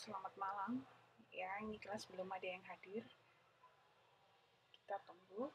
Selamat malam. Ya, ini kelas belum ada yang hadir. Kita tunggu.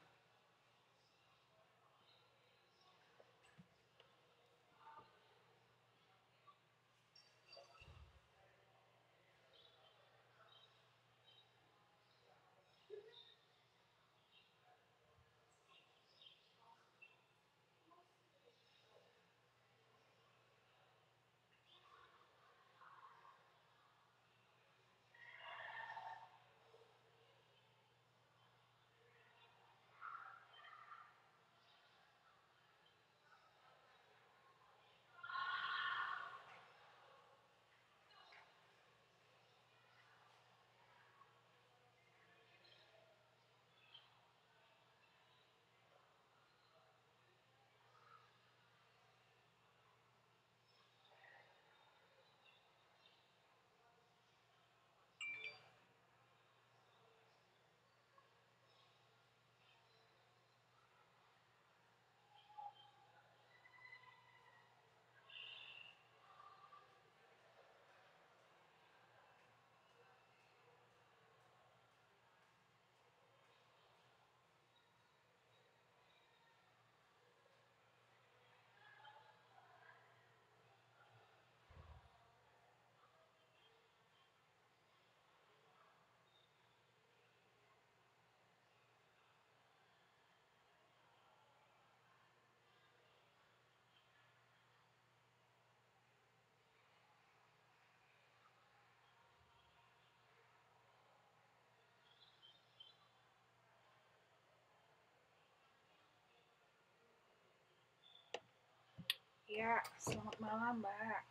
Ya, selamat malam, Mbak.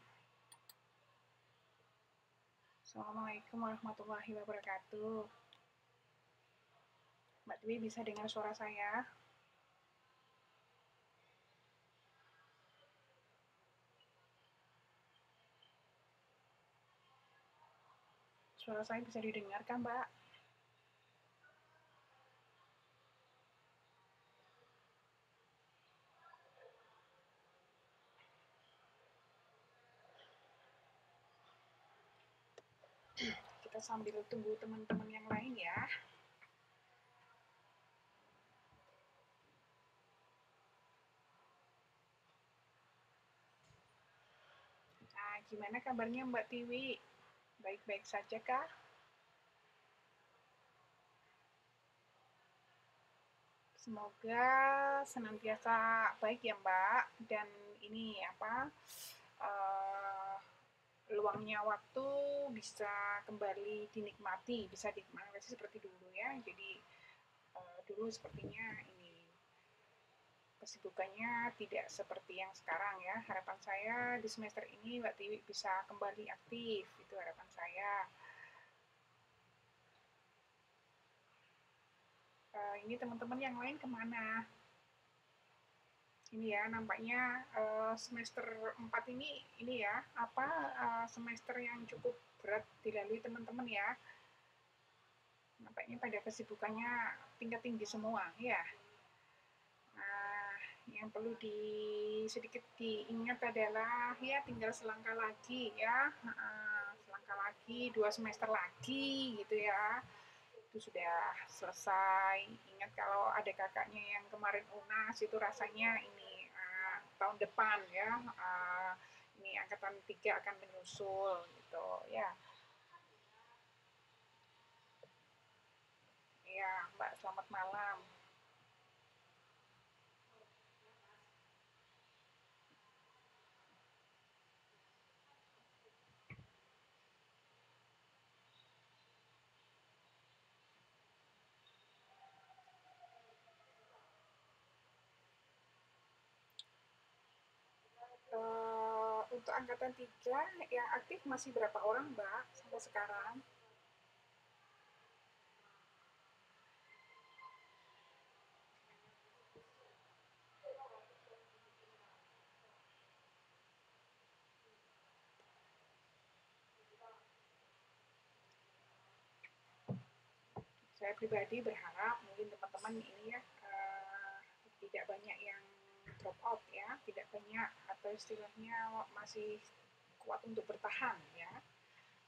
Assalamualaikum warahmatullahi wabarakatuh. Mbak Dwi bisa dengar suara saya? Suara saya bisa didengar kan, Mbak? Kita sambil tunggu teman-teman yang lain ya. Nah, gimana kabarnya Mbak Tiwi? Baik-baik saja kah? Semoga senantiasa baik ya Mbak. Dan ini uh, luangnya waktu bisa kembali dinikmati, bisa dinikmati seperti dulu ya. Jadi dulu sepertinya ini kesibukannya tidak seperti yang sekarang ya. Harapan saya di semester ini Mbak Tiwi bisa kembali aktif, itu harapan saya. Ini teman-teman yang lain kemana? Ini ya nampaknya semester 4 ini ya semester yang cukup berat dilalui teman-teman ya. Nampaknya pada kesibukannya tingkat tinggi semua ya. Nah, yang perlu sedikit diingat adalah ya tinggal selangkah lagi ya, selangkah lagi 2 semester lagi gitu ya. Itu sudah selesai. Ingat kalau ada kakaknya yang kemarin UNAS itu rasanya ini tahun depan ya, ini angkatan 3 akan menyusul gitu ya. Ya, Mbak, selamat malam. Untuk angkatan 3 yang aktif masih berapa orang, Mbak, sampai sekarang? Saya pribadi berharap mungkin teman-teman ini ya tidak banyak yang drop out ya, tidak banyak atau istilahnya masih kuat untuk bertahan ya.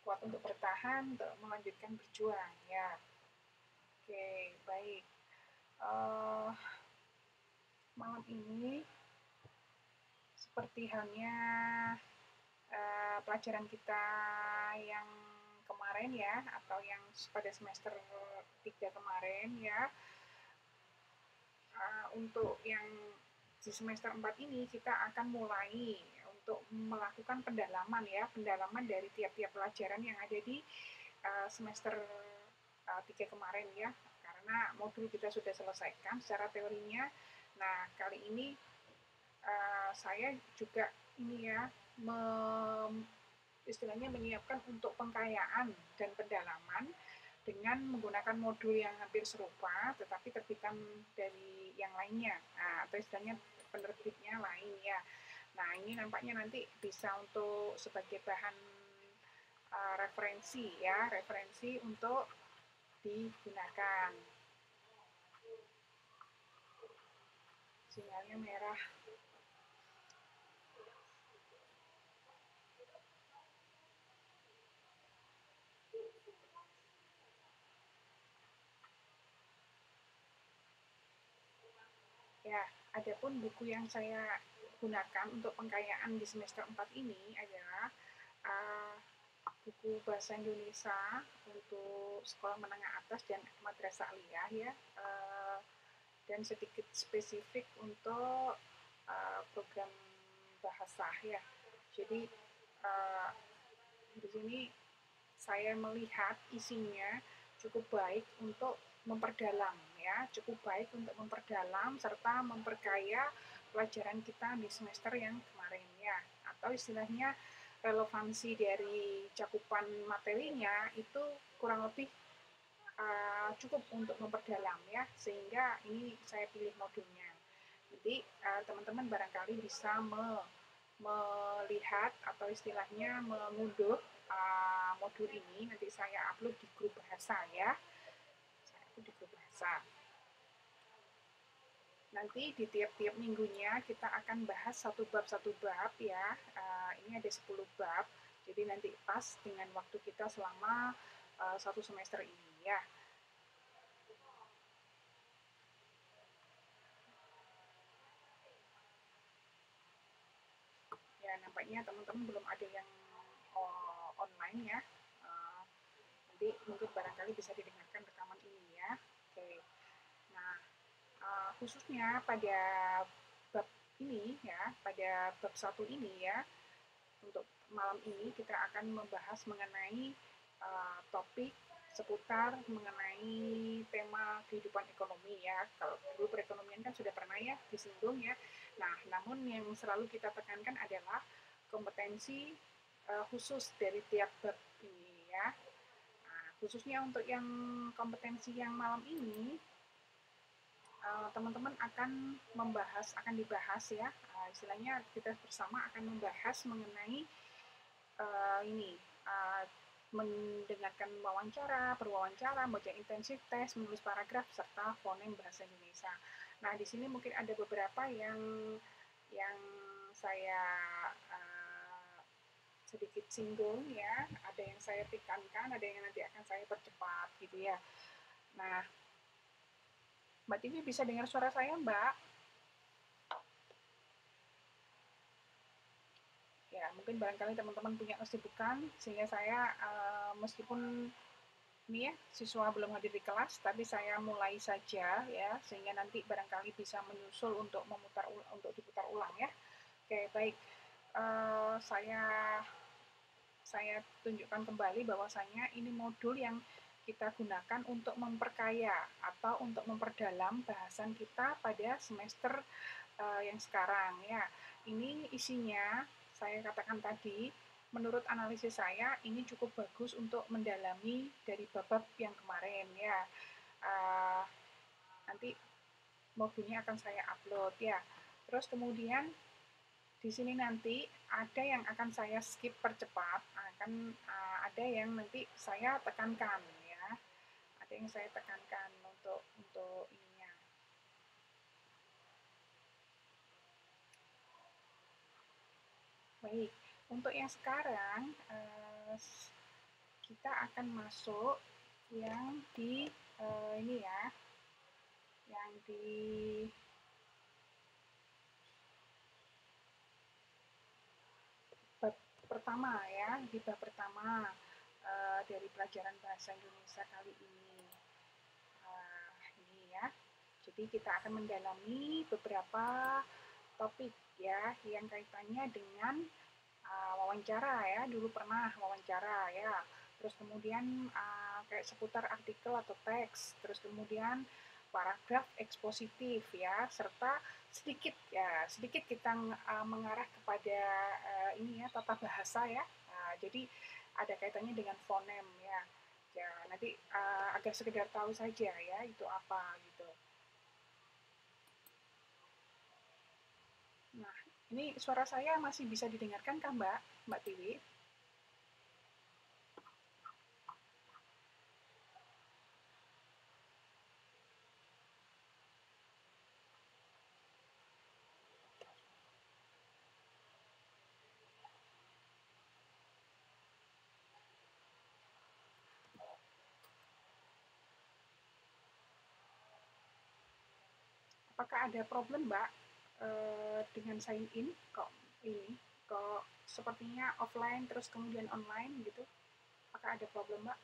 kuat untuk bertahan, untuk melanjutkan berjuang ya. Oke, baik. Uh, Malam ini seperti halnya pelajaran kita yang kemarin ya, atau yang pada semester 3 kemarin ya, untuk yang di semester 4 ini kita akan mulai untuk melakukan pendalaman ya, pendalaman dari tiap-tiap pelajaran yang ada di semester 3 kemarin ya, karena modul kita sudah selesaikan secara teorinya. Nah, kali ini saya juga ini ya, istilahnya menyiapkan untuk pengkayaan dan pendalaman dengan menggunakan modul yang hampir serupa, tetapi terbitan dari yang lainnya, atau istilahnya penerbitnya lain ya. Nah, ini nampaknya nanti bisa untuk sebagai bahan referensi ya, referensi untuk digunakan. Sinyalnya merah. Ya, adapun buku yang saya gunakan untuk pengkayaan di semester 4 ini adalah buku bahasa Indonesia untuk sekolah menengah atas dan madrasah aliyah ya, dan sedikit spesifik untuk program bahasa ya. Jadi di sini saya melihat isinya cukup baik untuk memperdalam ya, cukup baik untuk memperdalam serta memperkaya pelajaran kita di semester yang kemarin ya, atau istilahnya relevansi dari cakupan materinya itu kurang lebih cukup untuk memperdalam ya, sehingga ini saya pilih modulnya. Jadi teman-teman barangkali bisa melihat atau istilahnya mengunduh modul ini, nanti saya upload di grup bahasa ya. Saya upload di grup bahasa. Nanti di tiap-tiap minggunya kita akan bahas satu bab ya. Ini ada 10 bab. Jadi nanti pas dengan waktu kita selama satu semester ini ya. Ya, nampaknya teman-teman belum ada yang online ya. Nanti mungkin barangkali bisa didengarkan rekaman ini ya. Oke. Nah, khususnya pada bab ini ya, pada bab 1 ini ya, untuk malam ini kita akan membahas mengenai topik seputar mengenai tema kehidupan ekonomi ya. Kalau dulu perekonomian kan sudah pernah ya disinggung ya. Nah, namun yang selalu kita tekankan adalah kompetensi khusus dari tiap bab ini ya. Nah, khususnya untuk yang kompetensi yang malam ini, teman-teman akan dibahas ya, istilahnya kita bersama akan membahas mengenai ini, mendengarkan wawancara, berwawancara, membaca intensif tes, menulis paragraf, serta fonem bahasa Indonesia. Nah, di sini mungkin ada beberapa yang saya sedikit singgung ya, ada yang saya tekankan, ada yang nanti akan saya percepat gitu ya. Nah, Mbak Tivi bisa dengar suara saya, Mbak? Ya, mungkin barangkali teman-teman punya kesibukan sehingga saya meskipun ini ya siswa belum hadir di kelas, tapi saya mulai saja ya, sehingga nanti barangkali bisa menyusul untuk diputar ulang ya. Oke, baik. Saya tunjukkan kembali bahwasanya ini modul yang kita gunakan untuk memperkaya atau untuk memperdalam bahasan kita pada semester yang sekarang ya. Ini isinya saya katakan tadi, menurut analisis saya ini cukup bagus untuk mendalami dari bab yang kemarin ya. Nanti modulnya akan saya upload ya. Terus kemudian di sini nanti ada yang akan saya skip percepat, akan ada yang nanti saya tekankan ya. Ada yang saya tekankan untuk ininya. Baik, untuk yang sekarang kita akan masuk yang di ini ya, yang di bab pertama ya, di bab pertama dari pelajaran bahasa Indonesia kali ini. Ini ya. Jadi kita akan mendalami beberapa topik ya yang kaitannya dengan wawancara ya. Dulu pernah wawancara ya. Terus kemudian kayak seputar artikel atau teks. Terus kemudian paragraf ekspositif ya, serta sedikit kita mengarah kepada ini ya, tata bahasa ya. Jadi ada kaitannya dengan fonem ya. Ya, nanti agak sekedar tahu saja ya itu apa gitu. Nah, ini suara saya masih bisa didengarkan kan Mbak? Mbak Tiwi? Apakah ada problem Mbak dengan sign in? Kok ini? Kok sepertinya offline terus kemudian online gitu? Apakah ada problem Mbak?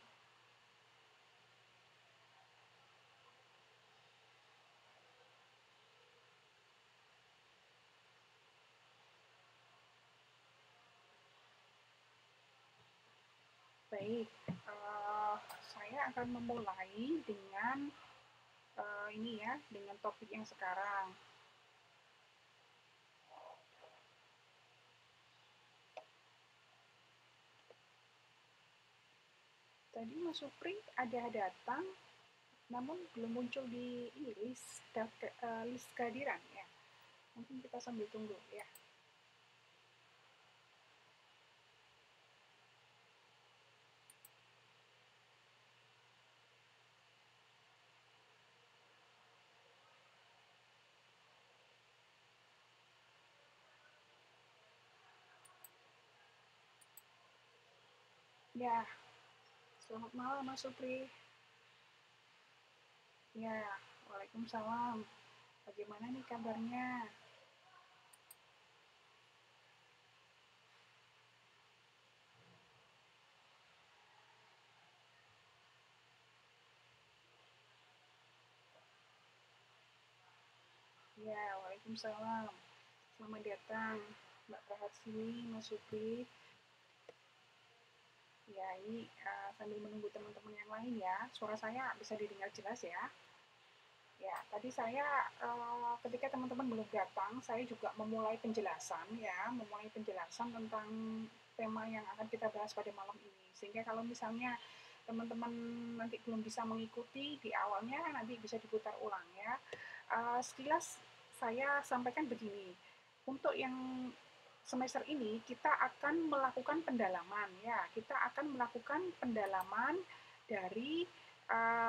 Baik, saya akan memulai dengan ini ya, dengan topik yang sekarang. Tadi Mas Supri ada datang, namun belum muncul di ini, list kehadiran ya. Mungkin kita sambil tunggu ya. Ya, selamat malam Mas Supri. Ya, Waalaikumsalam. Bagaimana nih kabarnya? Ya, Waalaikumsalam. Selamat datang Mbak Praharsini, Mas Supri. Ya, ini sambil menunggu teman-teman yang lain ya. Suara saya bisa didengar jelas ya. Ya, tadi saya ketika teman-teman belum datang, saya juga memulai penjelasan ya, memulai penjelasan tentang tema yang akan kita bahas pada malam ini. Sehingga kalau misalnya teman-teman nanti belum bisa mengikuti di awalnya, nanti bisa diputar ulang ya. Sekilas saya sampaikan begini, untuk yang semester ini kita akan melakukan pendalaman ya, kita akan melakukan pendalaman dari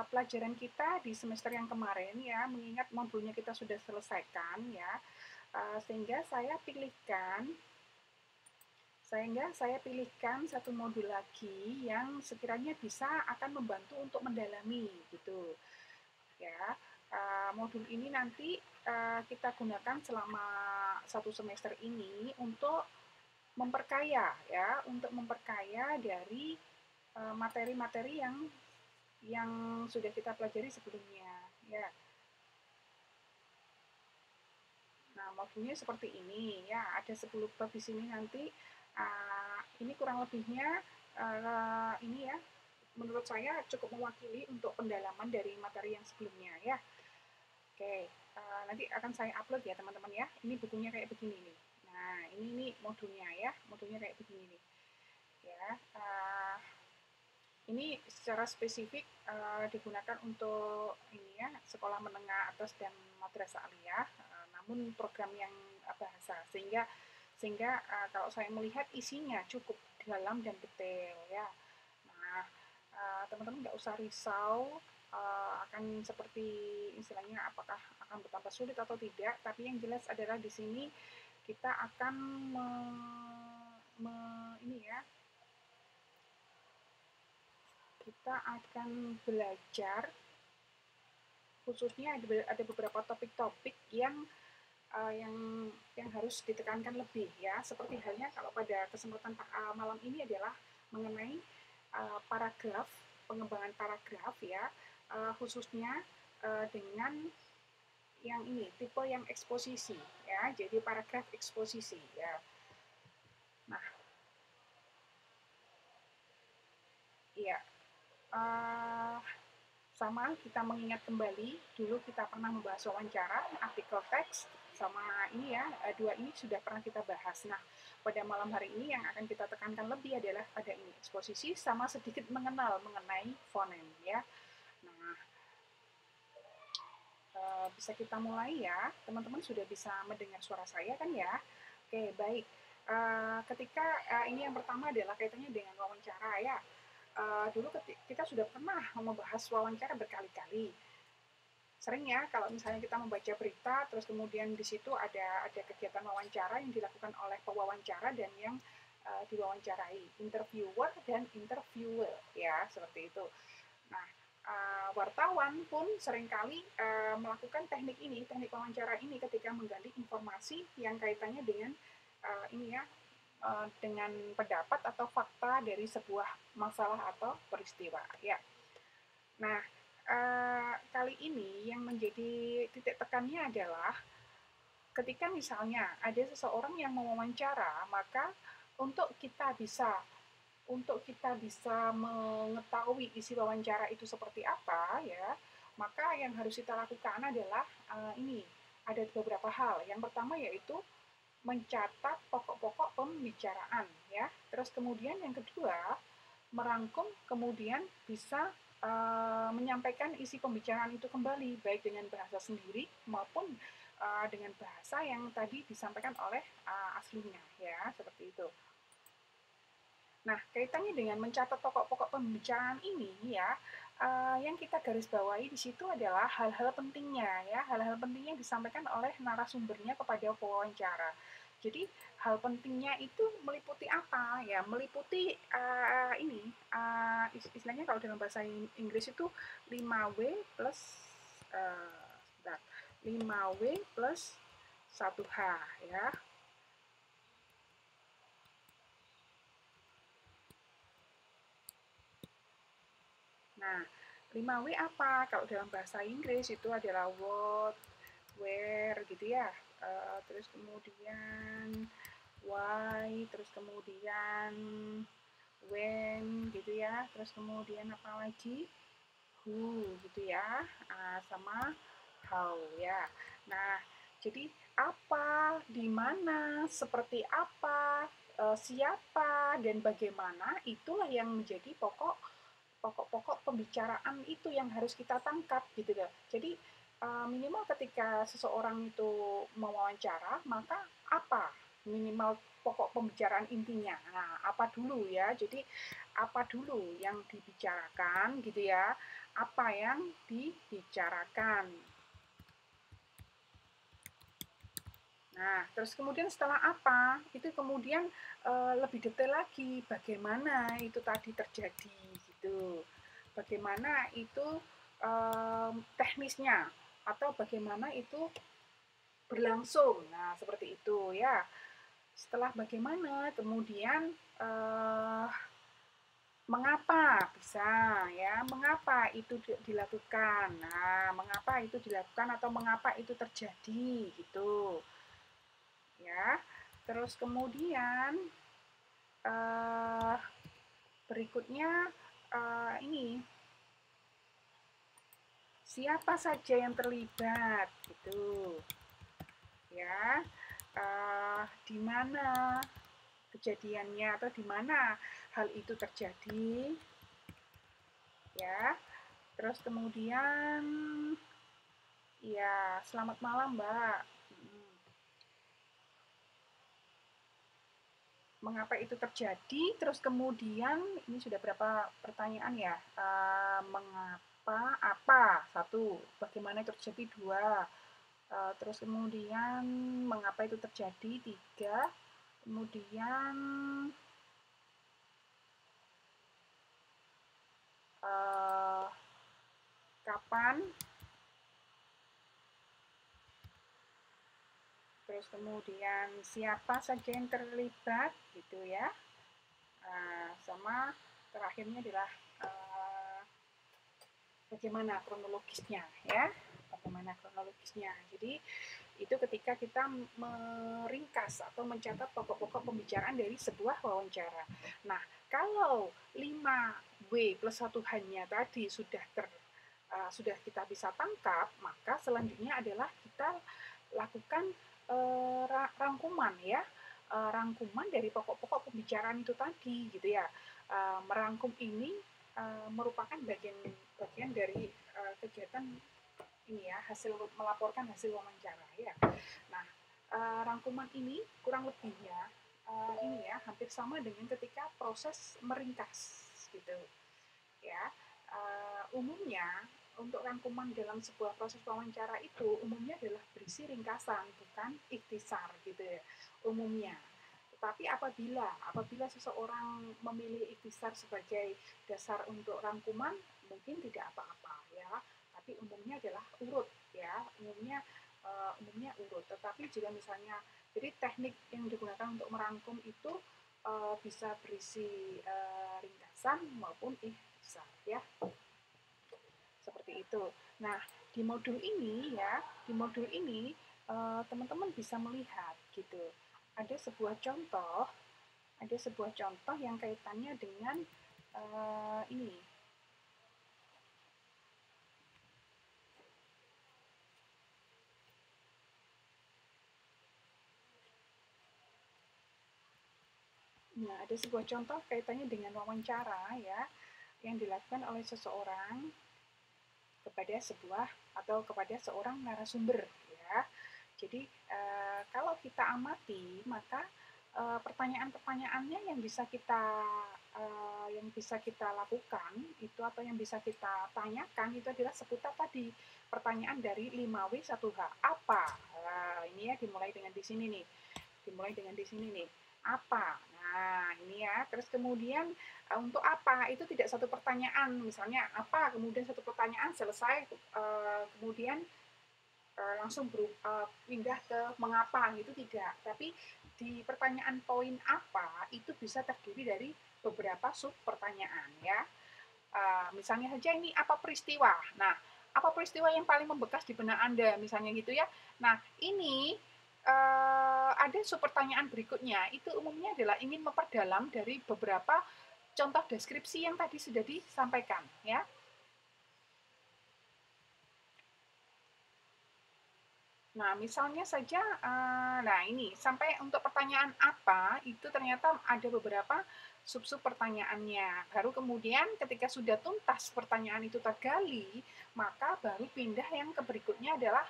pelajaran kita di semester yang kemarin ya, mengingat modulnya kita sudah selesaikan ya, sehingga saya pilihkan satu modul lagi yang sekiranya bisa akan membantu untuk mendalami gitu ya. Modul ini nanti kita gunakan selama satu semester ini untuk memperkaya ya, untuk memperkaya dari materi-materi yang sudah kita pelajari sebelumnya ya. Nah, modulnya seperti ini ya, ada 10 bab di sini nanti. Ini kurang lebihnya ini ya, menurut saya cukup mewakili untuk pendalaman dari materi yang sebelumnya ya. Oke, nanti akan saya upload ya teman-teman ya. Ini bukunya kayak begini nih. Nah, ini nih modulnya ya, modulnya kayak begini nih. Ya, ini secara spesifik digunakan untuk ini ya, sekolah menengah atas dan madrasah aliyah, namun program yang bahasa, sehingga kalau saya melihat isinya cukup dalam dan detail ya. Nah, teman-teman nggak usah risau akan seperti istilahnya apakah akan bertambah sulit atau tidak, tapi yang jelas adalah di sini kita akan ini ya, kita akan belajar khususnya ada beberapa topik-topik yang harus ditekankan lebih ya. Seperti halnya kalau pada kesempatan malam ini adalah mengenai paragraf, pengembangan paragraf ya, khususnya dengan yang ini tipe yang eksposisi ya. Jadi paragraf eksposisi ya. Nah, iya. Sama kita mengingat kembali dulu kita pernah membahas wawancara, artikel teks, sama ini ya, dua ini sudah pernah kita bahas. Nah, pada malam hari ini yang akan kita tekankan lebih adalah pada ini, eksposisi sama sedikit mengenal mengenai fonem ya. Nah, bisa kita mulai ya, teman-teman sudah bisa mendengar suara saya kan ya? Oke, baik. Ketika ini yang pertama adalah kaitannya dengan wawancara ya. Dulu kita sudah pernah membahas wawancara berkali-kali. Sering ya kalau misalnya kita membaca berita terus kemudian di situ ada kegiatan wawancara yang dilakukan oleh pewawancara dan yang diwawancarai, interviewer dan interviewer ya, seperti itu. Nah, wartawan pun seringkali melakukan teknik wawancara ini ketika menggali informasi yang kaitannya dengan ini ya, dengan pendapat atau fakta dari sebuah masalah atau peristiwa ya. Nah, kali ini yang menjadi titik tekannya adalah ketika misalnya ada seseorang yang mewawancara, maka untuk kita bisa mengetahui isi wawancara itu seperti apa ya, maka yang harus kita lakukan adalah ini ada beberapa hal. Yang pertama yaitu mencatat pokok-pokok pembicaraan ya. Terus kemudian yang kedua merangkum, kemudian bisa menyampaikan isi pembicaraan itu kembali baik dengan bahasa sendiri maupun dengan bahasa yang tadi disampaikan oleh aslinya ya, seperti itu. Nah, kaitannya dengan mencatat pokok-pokok pembicaraan ini ya, yang kita garis bawahi di situ adalah hal-hal pentingnya ya, hal-hal pentingnya disampaikan oleh narasumbernya kepada pewawancara. Jadi hal pentingnya itu meliputi apa ya? Meliputi ini istilahnya kalau dalam bahasa Inggris itu 5W plus 5W plus 1H ya. Nah, 5W apa? Kalau dalam bahasa Inggris itu adalah what, where gitu ya. Terus kemudian why, terus kemudian when gitu ya. Terus kemudian apa lagi? Who gitu ya. Sama how ya. Nah, jadi apa, di mana, seperti apa, siapa, dan bagaimana itulah yang menjadi pokok pembicaraan itu yang harus kita tangkap gitu loh. Jadi minimal ketika seseorang itu mewawancara, maka apa minimal pokok pembicaraan intinya. Nah, apa dulu ya? Jadi apa dulu yang dibicarakan gitu ya? Apa yang dibicarakan? Nah, terus kemudian setelah apa? Itu kemudian lebih detail lagi bagaimana itu tadi terjadi gitu. Bagaimana itu teknisnya atau bagaimana itu berlangsung. Nah, seperti itu ya. Setelah bagaimana, kemudian mengapa bisa ya, mengapa itu dilakukan. Nah, mengapa itu dilakukan atau mengapa itu terjadi gitu. Ya, terus kemudian berikutnya ini siapa saja yang terlibat gitu ya, di mana kejadiannya atau di mana hal itu terjadi ya. Terus kemudian ya, selamat malam Mbak. Mengapa itu terjadi? Terus kemudian ini sudah berapa pertanyaan ya? Mengapa? Apa? Satu. Bagaimana itu terjadi? Dua. Terus kemudian mengapa itu terjadi? Tiga. Kemudian kapan, terus kemudian siapa saja yang terlibat gitu ya, sama terakhirnya adalah bagaimana kronologisnya ya, bagaimana kronologisnya. Jadi itu ketika kita meringkas atau mencatat pokok-pokok pembicaraan dari sebuah wawancara. Nah, kalau 5W plus 1 hanya tadi sudah kita bisa tangkap, maka selanjutnya adalah kita lakukan rangkuman ya, rangkuman dari pokok-pokok pembicaraan itu tadi gitu ya. Merangkum ini merupakan bagian dari kegiatan ini ya, hasil melaporkan hasil wawancara ya. Nah, rangkuman ini kurang lebihnya ini ya hampir sama dengan ketika proses meringkas gitu ya. Umumnya untuk rangkuman dalam sebuah proses wawancara itu umumnya adalah berisi ringkasan, bukan ikhtisar gitu ya umumnya. Tetapi apabila seseorang memilih ikhtisar sebagai dasar untuk rangkuman, mungkin tidak apa-apa ya. Tapi umumnya adalah urut ya, umumnya urut. Tetapi jika misalnya, jadi teknik yang digunakan untuk merangkum itu bisa berisi ringkasan maupun ikhtisar ya, seperti itu. Nah, di modul ini ya, teman-teman bisa melihat gitu. Ada sebuah contoh yang kaitannya dengan ini. Nah, ada sebuah contoh kaitannya dengan wawancara ya, yang dilakukan oleh seseorang kepada seorang narasumber ya. Jadi kalau kita amati, maka pertanyaan-pertanyaannya yang bisa kita lakukan itu atau yang bisa kita tanyakan itu adalah seputar tadi pertanyaan dari 5W1H. Apa? Ini ya dimulai dengan di sini nih. Apa? Nah, ini ya. Terus kemudian untuk apa? Itu tidak satu pertanyaan. Misalnya apa, kemudian satu pertanyaan selesai, kemudian langsung pindah ke mengapa gitu, tidak. Tapi di pertanyaan poin apa itu bisa terdiri dari beberapa sub pertanyaan ya. Misalnya saja ini apa peristiwa. Nah, apa peristiwa yang paling membekas di benak Anda misalnya gitu ya. Nah, ini ada sub pertanyaan berikutnya. Itu umumnya adalah ingin memperdalam dari beberapa contoh deskripsi yang tadi sudah disampaikan ya. Nah, misalnya saja, nah ini, sampai untuk pertanyaan apa, itu ternyata ada beberapa sub-sub pertanyaannya. Baru kemudian ketika sudah tuntas pertanyaan itu tergali, maka baru pindah yang ke berikutnya adalah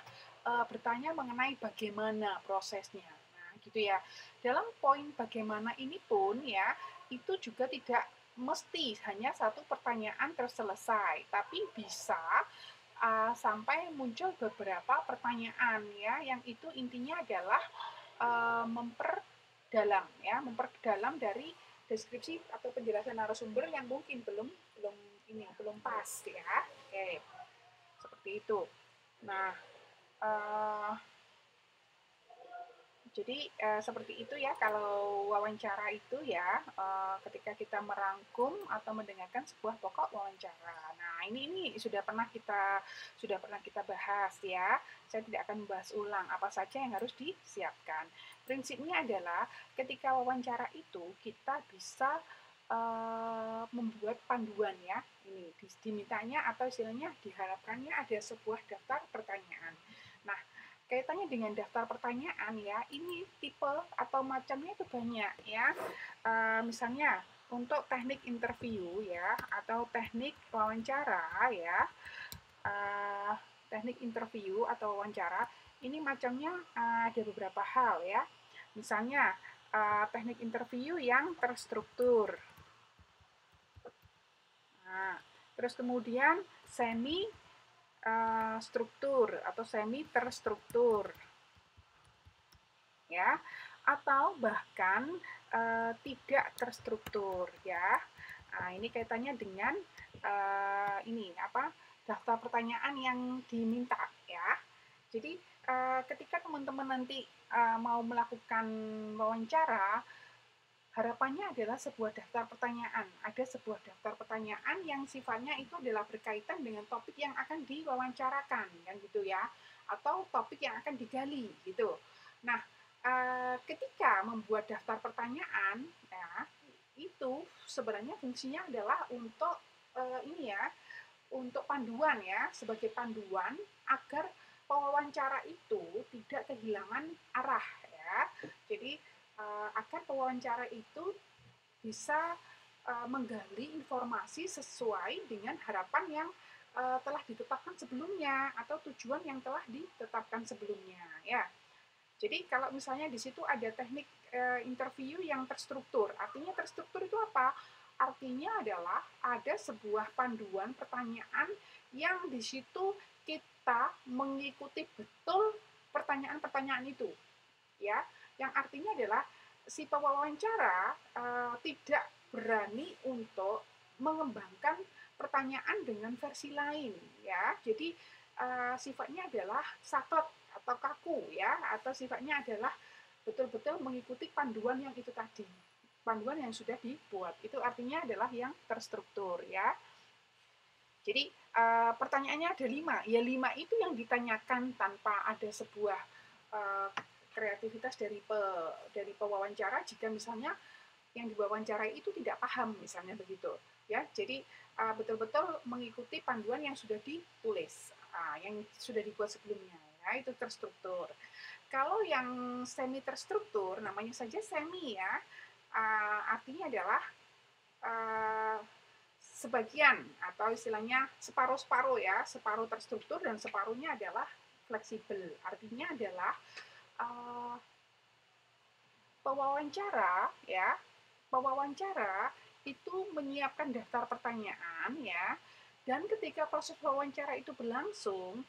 bertanya mengenai bagaimana prosesnya. Nah, gitu ya. Dalam poin bagaimana ini pun ya, itu juga tidak mesti hanya satu pertanyaan terselesai, tapi bisa sampai muncul beberapa pertanyaan ya, yang itu intinya adalah memperdalam dari deskripsi atau penjelasan narasumber yang mungkin belum pas ya. Oke, seperti itu. Nah, jadi seperti itu ya kalau wawancara itu ya, ketika kita merangkum atau mendengarkan sebuah pokok wawancara. Nah, ini sudah pernah kita bahas ya. Saya tidak akan membahas ulang apa saja yang harus disiapkan. Prinsipnya adalah ketika wawancara itu kita bisa membuat panduan ya. Ini dimintanya atau istilahnya diharapkannya ada sebuah daftar pertanyaan. Nah, kaitannya dengan daftar pertanyaan ya, ini tipe atau macamnya itu banyak ya. Misalnya untuk teknik interview ya, atau teknik wawancara ya, teknik interview atau wawancara, ini macamnya ada beberapa hal ya. Misalnya teknik interview yang terstruktur. Nah, terus kemudian semi struktur atau semi terstruktur ya, atau bahkan tidak terstruktur ya. Nah, ini kaitannya dengan ini apa daftar pertanyaan yang diminta ya. Jadi ketika teman-teman nanti mau melakukan wawancara, harapannya adalah sebuah daftar pertanyaan. Ada sebuah daftar pertanyaan yang sifatnya itu adalah berkaitan dengan topik yang akan diwawancarakan, kan gitu ya, atau topik yang akan digali gitu. Nah, ketika membuat daftar pertanyaan, ya, itu sebenarnya fungsinya adalah untuk ini ya, untuk panduan ya, sebagai panduan agar pewawancara itu tidak kehilangan arah ya. Jadi agar pewawancara itu bisa menggali informasi sesuai dengan harapan yang telah ditetapkan sebelumnya atau tujuan yang telah ditetapkan sebelumnya ya. Jadi kalau misalnya di situ ada teknik interview yang terstruktur, artinya terstruktur itu apa? Artinya adalah ada sebuah panduan pertanyaan yang di situ kita mengikuti betul pertanyaan-pertanyaan itu, ya. Yang artinya adalah si pewawancara tidak berani untuk mengembangkan pertanyaan dengan versi lain, ya. Jadi sifatnya adalah saklek atau kaku ya, atau sifatnya adalah betul-betul mengikuti panduan yang itu tadi, panduan yang sudah dibuat. Itu artinya adalah yang terstruktur ya. Jadi pertanyaannya ada 5, ya 5 itu yang ditanyakan tanpa ada sebuah kreativitas dari pewawancara jika misalnya yang diwawancarai itu tidak paham misalnya begitu ya. Jadi betul-betul mengikuti panduan yang sudah ditulis, yang sudah dibuat sebelumnya ya, itu terstruktur. Kalau yang semi terstruktur, namanya saja semi ya, artinya adalah uh, sebagian atau istilahnya separuh-separuh ya, separuh terstruktur dan separuhnya adalah fleksibel. Artinya adalah uh, pewawancara ya, pewawancara itu menyiapkan daftar pertanyaan ya, dan ketika proses wawancara itu berlangsung,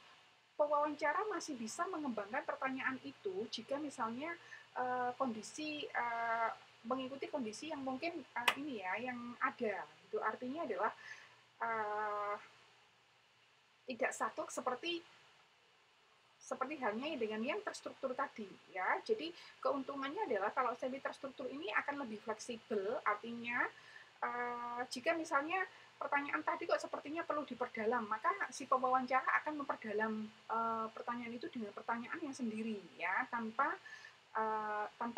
pewawancara masih bisa mengembangkan pertanyaan itu jika misalnya kondisi mengikuti kondisi yang mungkin ini ya yang ada. Itu artinya adalah uh, tidak satu seperti halnya dengan yang terstruktur tadi ya. Jadi keuntungannya adalah kalau semi terstruktur ini akan lebih fleksibel, artinya jika misalnya pertanyaan tadi kok sepertinya perlu diperdalam, maka si pewawancara akan memperdalam pertanyaan itu dengan pertanyaan yang sendiri ya, tanpa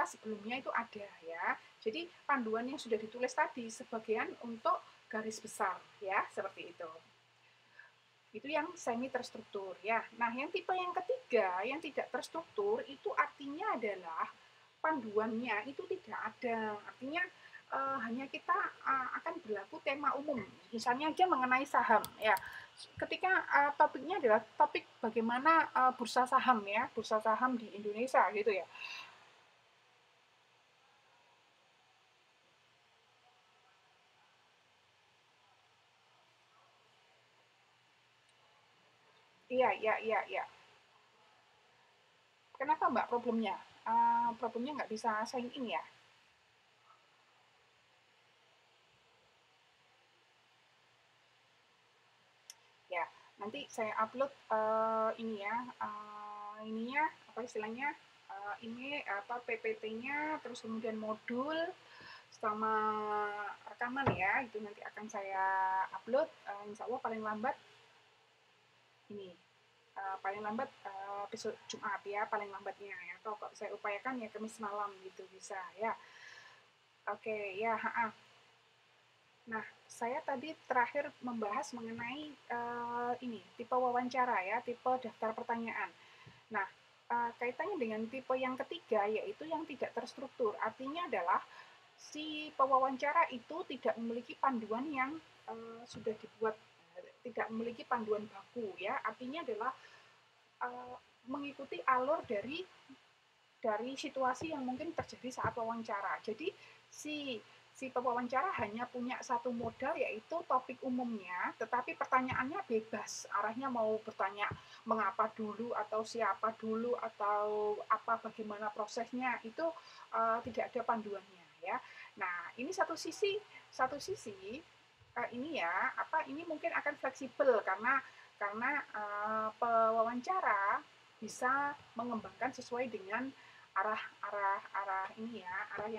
sebelumnya itu ada ya. Jadi panduan yang sudah ditulis tadi sebagian untuk garis besar ya, seperti itu. Itu yang semi terstruktur ya. Nah, yang tipe yang ketiga yang tidak terstruktur itu artinya adalah panduannya itu tidak ada. Artinya hanya kita akan berlaku tema umum. Misalnya aja mengenai saham ya. Ketika topiknya adalah topik bagaimana bursa saham ya, bursa saham di Indonesia gitu ya. Iya, iya, iya, iya. Kenapa Mbak problemnya? Problemnya nggak bisa sign in ya? Ya, nanti saya upload ini ya, ininya apa istilahnya, ini apa PPT-nya, terus kemudian modul sama rekaman ya, itu nanti akan saya upload, insya Allah paling lambat ini, paling lambat besok Jumat ya, paling lambatnya ya, atau kalau saya upayakan ya Kamis malam gitu bisa ya. Oke ya, Nah, saya tadi terakhir membahas mengenai ini tipe wawancara ya, tipe daftar pertanyaan. Nah, kaitannya dengan tipe yang ketiga yaitu yang tidak terstruktur. Artinya adalah si pewawancara itu tidak memiliki panduan yang sudah dibuat, tidak memiliki panduan baku ya. Artinya adalah uh, mengikuti alur dari situasi yang mungkin terjadi saat wawancara. Jadi si si pewawancara hanya punya satu modal yaitu topik umumnya, tetapi pertanyaannya bebas. Arahnya mau bertanya mengapa dulu atau siapa dulu atau apa bagaimana prosesnya itu tidak ada panduannya ya. Nah, ini satu sisi ini ya, ini mungkin akan fleksibel karena pewawancara bisa mengembangkan sesuai dengan arah ini ya, arah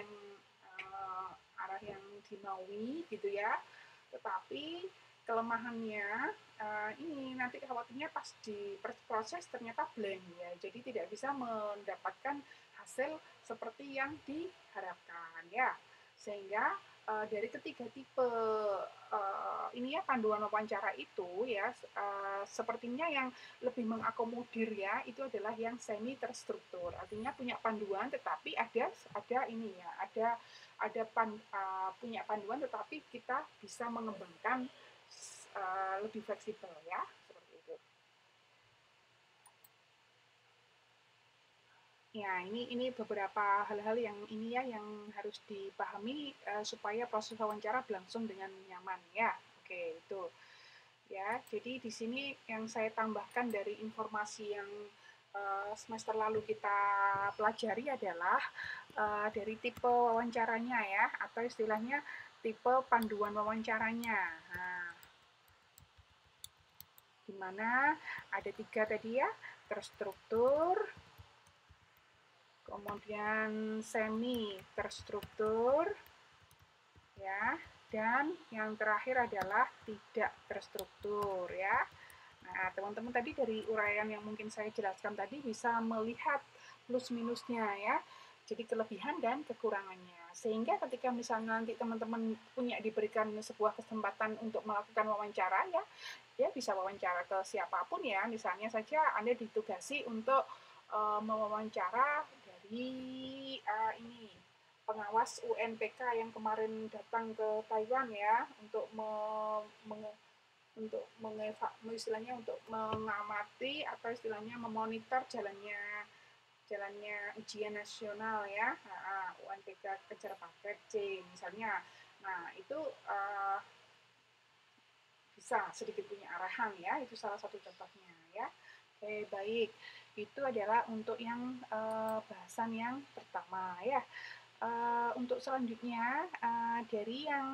yang dimaui gitu ya. Tetapi kelemahannya ini nanti khawatirnya pas di proses ternyata blank ya, jadi tidak bisa mendapatkan hasil seperti yang diharapkan ya, sehingga dari ketiga tipe ini ya panduan wawancara itu ya, sepertinya yang lebih mengakomodir ya itu adalah yang semi terstruktur, artinya punya panduan tetapi ada ini ya, punya panduan tetapi kita bisa mengembangkan lebih fleksibel ya, seperti itu. Ya, ini beberapa hal-hal yang ini ya yang harus dipahami supaya proses wawancara berlangsung dengan nyaman ya. Oke, itu. Ya, jadi di sini yang saya tambahkan dari informasi yang semester lalu kita pelajari adalah dari tipe wawancaranya ya, atau istilahnya tipe panduan wawancaranya. Nah, di mana ada 3 tadi ya, terstruktur, kemudian semi terstruktur, ya, dan yang terakhir adalah tidak terstruktur ya. Nah, teman-teman tadi dari uraian yang mungkin saya jelaskan tadi bisa melihat plus minusnya ya. Jadi kelebihan dan kekurangannya. Sehingga ketika misalnya nanti teman-teman diberikan sebuah kesempatan untuk melakukan wawancara ya, ya bisa wawancara ke siapapun ya. Misalnya saja Anda ditugasi untuk mewawancara dari ini pengawas UNPK yang kemarin datang ke Taiwan ya untuk istilahnya untuk mengamati atau istilahnya memonitor jalannya ujian nasional ya, UNPK kejar paket C misalnya. Nah, itu bisa sedikit punya arahan ya, itu salah satu contohnya ya. Oke, baik. Itu adalah untuk yang bahasan yang pertama ya. Untuk selanjutnya dari yang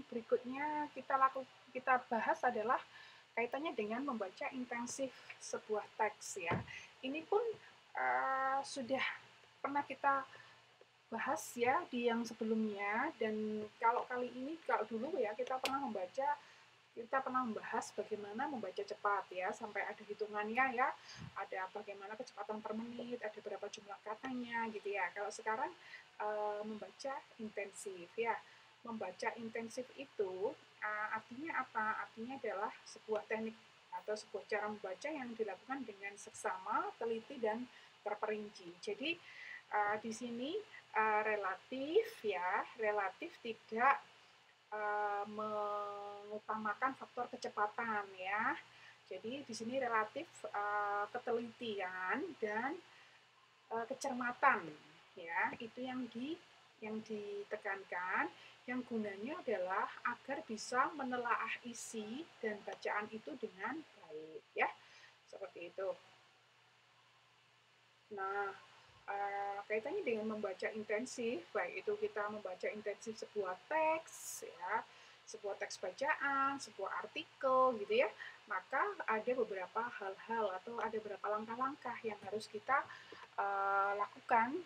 berikutnya kita bahas adalah kaitannya dengan membaca intensif sebuah teks ya. Ini pun sudah pernah kita bahas ya di yang sebelumnya, dan kalau dulu ya kita pernah membahas bagaimana membaca cepat ya, sampai ada hitungannya ya, ada bagaimana kecepatan per menit, ada berapa jumlah katanya gitu ya. Kalau sekarang membaca intensif ya. Membaca intensif itu artinya apa? Artinya adalah sebuah teknik atau sebuah cara membaca yang dilakukan dengan seksama, teliti dan terperinci. Jadi di sini relatif tidak mengutamakan faktor kecepatan ya. Jadi di sini relatif ketelitian dan kecermatan ya, itu yang ditekankan, yang gunanya adalah agar bisa menelaah isi dan bacaan itu dengan baik ya, seperti itu. Nah, kaitannya dengan membaca intensif, baik itu kita membaca intensif sebuah teks ya, sebuah teks bacaan, sebuah artikel gitu ya, maka ada beberapa hal-hal atau ada beberapa langkah-langkah yang harus kita lakukan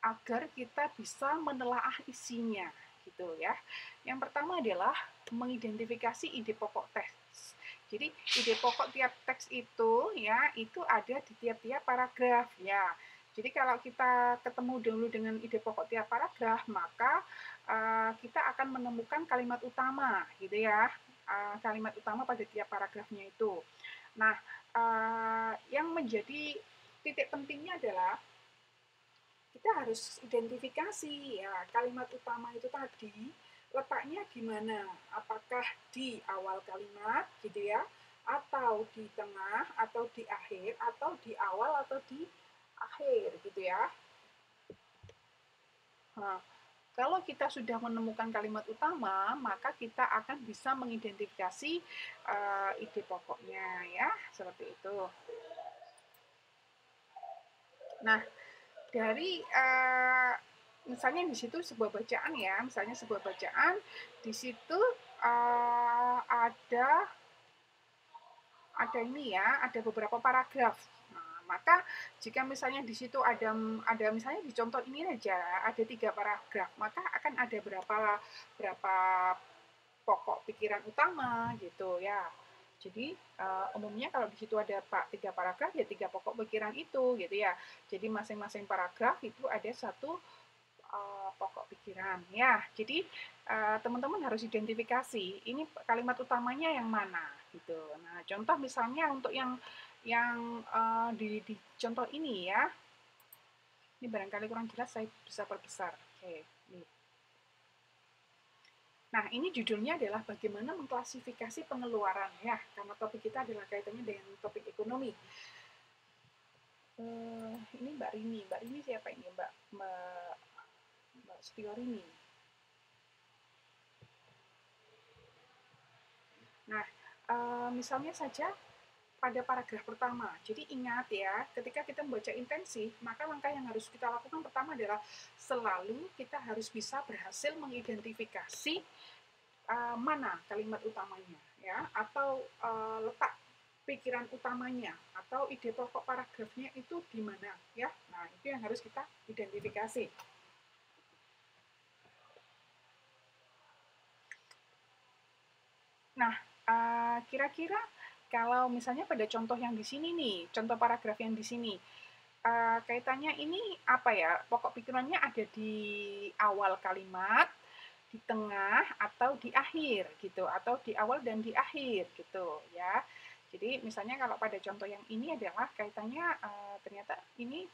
agar kita bisa menelaah isinya gitu ya. Yang pertama adalah mengidentifikasi ide pokok teks. Jadi ide pokok tiap teks itu ya, itu ada di tiap-tiap paragraf ya. Jadi kalau kita ketemu dulu dengan ide pokok tiap paragraf, maka kita akan menemukan kalimat utama gitu ya. Kalimat utama pada tiap paragrafnya itu. Nah, yang menjadi titik pentingnya adalah kita harus identifikasi ya, kalimat utama itu tadi letaknya di mana, apakah di awal kalimat gitu ya, atau di tengah, atau di akhir, atau di awal, atau di akhir gitu ya. Nah, kalau kita sudah menemukan kalimat utama, maka kita akan bisa mengidentifikasi ide pokoknya ya, seperti itu. Nah, dari misalnya di situ sebuah bacaan ya, misalnya sebuah bacaan di situ ada ini ya, ada beberapa paragraf. Nah, maka jika misalnya di situ ada misalnya di contoh ini aja ada 3 paragraf, maka akan ada berapa pokok pikiran utama gitu ya. Jadi umumnya kalau di situ ada 3 paragraf ya 3 pokok pikiran itu gitu ya. Jadi masing-masing paragraf itu ada satu pokok pikiran ya. Jadi teman-teman harus identifikasi ini kalimat utamanya yang mana gitu. Nah, contoh misalnya untuk yang di contoh ini ya. Ini barangkali kurang jelas, saya bisa perbesar. Oke, nih. Nah, ini judulnya adalah bagaimana mengklasifikasi pengeluaran ya, karena topik kita adalah kaitannya dengan topik ekonomi. Ini Mbak Rini. Mbak Rini siapa ini? Mbak Stiorini. Nah, misalnya saja pada paragraf pertama. Jadi ingat ya, ketika kita membaca intensif, maka langkah yang harus kita lakukan pertama adalah selalu kita harus bisa berhasil mengidentifikasi mana kalimat utamanya, ya, atau letak pikiran utamanya, atau ide pokok paragrafnya itu di mana, ya. Nah, itu yang harus kita identifikasi. Nah, kira-kira kalau misalnya pada contoh yang di sini nih, contoh paragraf yang di sini, kaitannya ini apa ya? Pokok pikirannya ada di awal kalimat, di tengah, atau di akhir gitu, atau di awal dan di akhir gitu ya. Jadi misalnya kalau pada contoh yang ini adalah kaitannya ternyata ini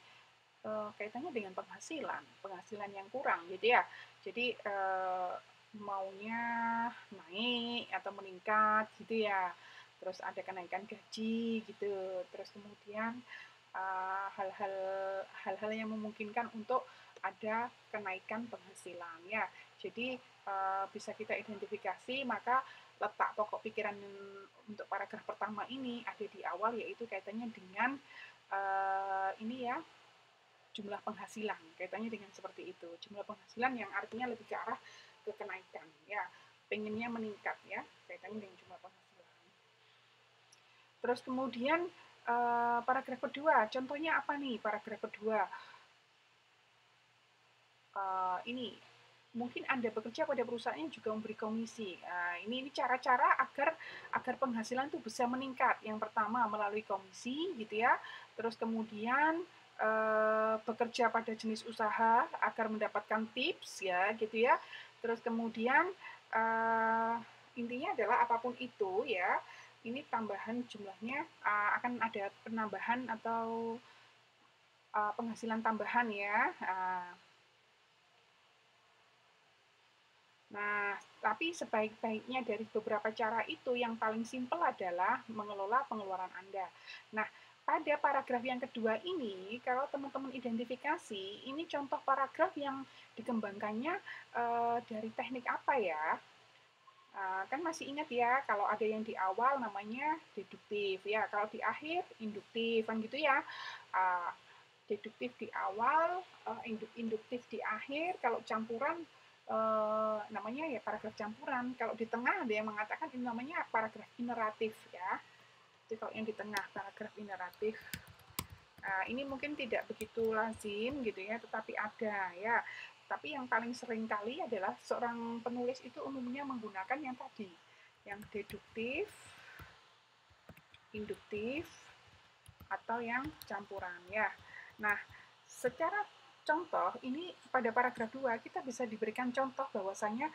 kaitannya dengan penghasilan yang kurang gitu ya. Jadi maunya naik atau meningkat gitu ya. Terus ada kenaikan gaji gitu. Terus kemudian hal-hal yang memungkinkan untuk ada kenaikan penghasilan ya. Jadi bisa kita identifikasi, maka letak pokok pikiran untuk paragraf pertama ini ada di awal, yaitu kaitannya dengan ini ya, jumlah penghasilan, kaitannya dengan seperti itu. Jumlah penghasilan yang artinya lebih ke arah ke kenaikan ya, pengennya meningkat ya, kaitannya dengan jumlah penghasilan. Terus kemudian paragraf kedua, contohnya apa nih paragraf kedua? Ini mungkin Anda bekerja pada perusahaan yang juga memberi komisi. Ini cara-cara agar penghasilan itu bisa meningkat. Yang pertama melalui komisi gitu ya. Terus kemudian bekerja pada jenis usaha agar mendapatkan tips ya gitu ya. Terus kemudian intinya adalah apapun itu ya, ini tambahan jumlahnya akan ada penambahan atau penghasilan tambahan ya. Nah, tapi sebaik-baiknya dari beberapa cara itu, yang paling simpel adalah mengelola pengeluaran Anda. Nah, pada paragraf yang kedua ini, kalau teman-teman identifikasi, ini contoh paragraf yang dikembangkannya dari teknik apa ya? Kan masih ingat ya, kalau ada yang di awal namanya deduktif ya, kalau di akhir induktif, kan gitu ya. Deduktif di awal, induktif di akhir, kalau campuran namanya ya paragraf campuran. Kalau di tengah ada yang mengatakan ini namanya paragraf ineratif ya. Jadi kalau yang di tengah paragraf ineratif, ini mungkin tidak begitu lazim gitu ya, tetapi ada ya. Tapi yang paling sering kali adalah seorang penulis itu umumnya menggunakan yang tadi, yang deduktif, induktif, atau yang campuran ya. Nah, secara contoh ini pada paragraf 2 kita bisa diberikan contoh bahwasanya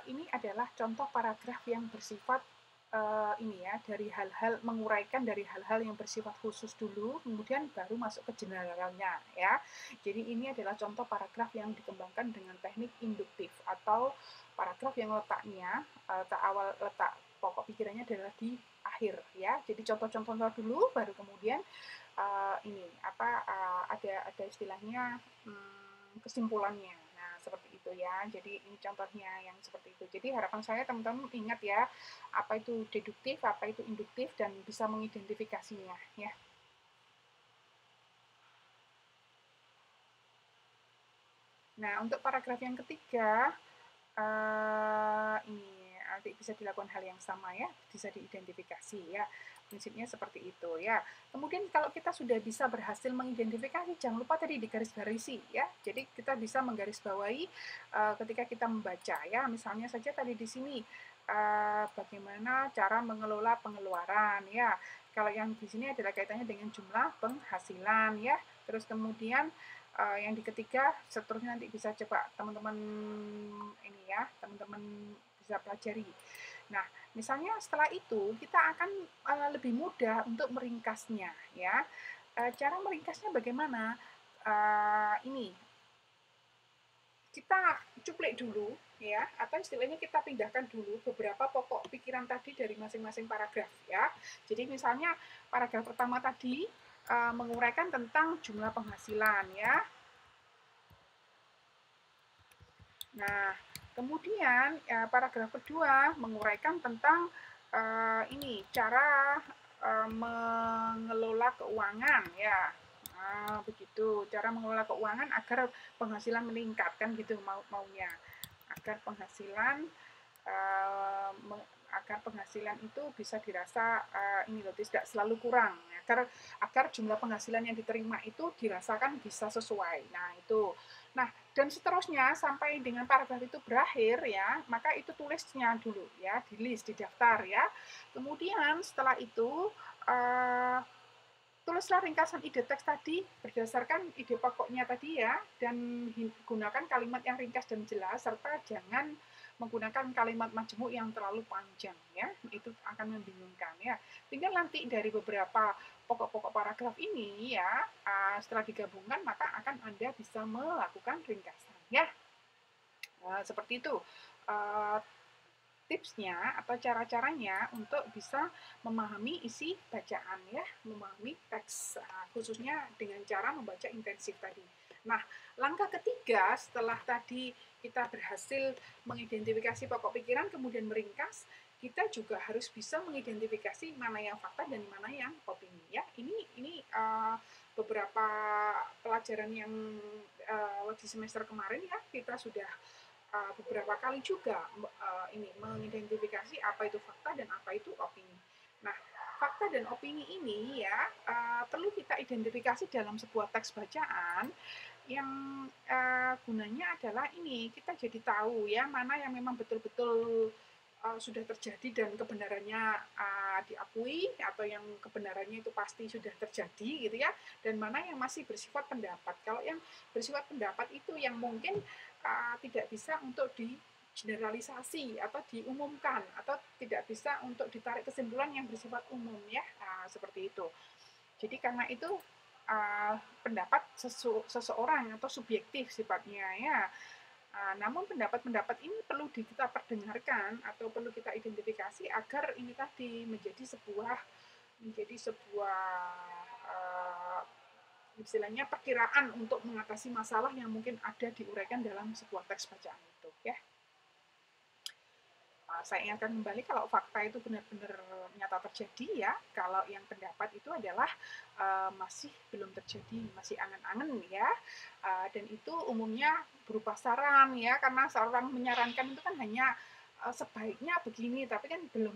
ini adalah contoh paragraf yang bersifat ini ya, dari hal-hal menguraikan dari hal-hal yang bersifat khusus dulu, kemudian baru masuk ke generalnya ya. Jadi ini adalah contoh paragraf yang dikembangkan dengan teknik induktif, atau paragraf yang letaknya letak pokok pikirannya adalah di akhir ya. Jadi contoh-contoh dulu, baru kemudian ini apa ada istilahnya kesimpulannya. Nah, seperti itu ya. Jadi ini contohnya yang seperti itu. Jadi harapan saya teman-teman ingat ya, apa itu deduktif, apa itu induktif, dan bisa mengidentifikasinya ya. Nah, untuk paragraf yang ketiga ini nanti bisa dilakukan hal yang sama ya, bisa diidentifikasi ya. Prinsipnya seperti itu ya. Kemudian kalau kita sudah bisa berhasil mengidentifikasi, jangan lupa tadi digaris-garisi ya. Jadi kita bisa menggarisbawahi ketika kita membaca ya. Misalnya saja tadi di sini bagaimana cara mengelola pengeluaran ya. Kalau yang di sini adalah kaitannya dengan jumlah penghasilan ya. Terus kemudian yang di ketiga, seterusnya nanti bisa coba teman-teman ini ya, teman-teman bisa pelajari. Nah, misalnya setelah itu kita akan lebih mudah untuk meringkasnya ya. Cara meringkasnya bagaimana? Ini kita cuplik dulu ya, atau istilahnya kita pindahkan dulu beberapa pokok pikiran tadi dari masing-masing paragraf ya. Jadi misalnya paragraf pertama tadi menguraikan tentang jumlah penghasilan ya. Nah, kemudian paragraf kedua menguraikan tentang ini cara mengelola keuangan ya. Nah, begitu cara mengelola keuangan agar penghasilan meningkat kan gitu maunya. Agar penghasilan uh, agar penghasilan itu bisa dirasa ini loh tidak selalu kurang agar jumlah penghasilan yang diterima itu dirasakan bisa sesuai. Nah, itu. Nah, dan seterusnya sampai dengan paragraf itu berakhir ya, maka itu tulisnya dulu ya, di list, di daftar ya. Kemudian setelah itu tulislah ringkasan ide teks tadi berdasarkan ide pokoknya tadi ya, dan gunakan kalimat yang ringkas dan jelas, serta jangan menggunakan kalimat majemuk yang terlalu panjang ya, itu akan membingungkan ya. Tinggal nanti dari beberapa pokok-pokok paragraf ini ya, setelah digabungkan maka akan Anda bisa melakukan ringkasan ya. Seperti itu tipsnya atau cara-caranya untuk bisa memahami isi bacaan ya, memahami teks khususnya dengan cara membaca intensif tadi. Nah, langkah ketiga setelah tadi kita berhasil mengidentifikasi pokok pikiran kemudian meringkas, kita juga harus bisa mengidentifikasi mana yang fakta dan mana yang opini ya. Ini beberapa pelajaran yang di semester kemarin ya kita sudah beberapa kali juga ini mengidentifikasi apa itu fakta dan apa itu opini. Nah, fakta dan opini ini ya perlu kita identifikasi dalam sebuah teks bacaan yang gunanya adalah ini kita jadi tahu ya mana yang memang betul-betul sudah terjadi dan kebenarannya diakui atau yang kebenarannya itu pasti sudah terjadi gitu ya, dan mana yang masih bersifat pendapat. Kalau yang bersifat pendapat itu yang mungkin tidak bisa untuk digeneralisasi atau diumumkan atau tidak bisa untuk ditarik kesimpulan yang bersifat umum ya, seperti itu. Jadi karena itu pendapat seseorang atau subjektif sifatnya ya. Namun pendapat-pendapat ini perlu kita perdengarkan atau perlu kita identifikasi agar ini tadi menjadi sebuah istilahnya perkiraan untuk mengatasi masalah yang mungkin ada diuraikan dalam sebuah teks bacaan itu ya. Saya ingatkan kembali kalau fakta itu benar-benar nyata terjadi ya, kalau yang pendapat itu adalah masih belum terjadi, masih angan-angan ya, dan itu umumnya berupa saran ya, karena seorang menyarankan itu kan hanya sebaiknya begini, tapi kan belum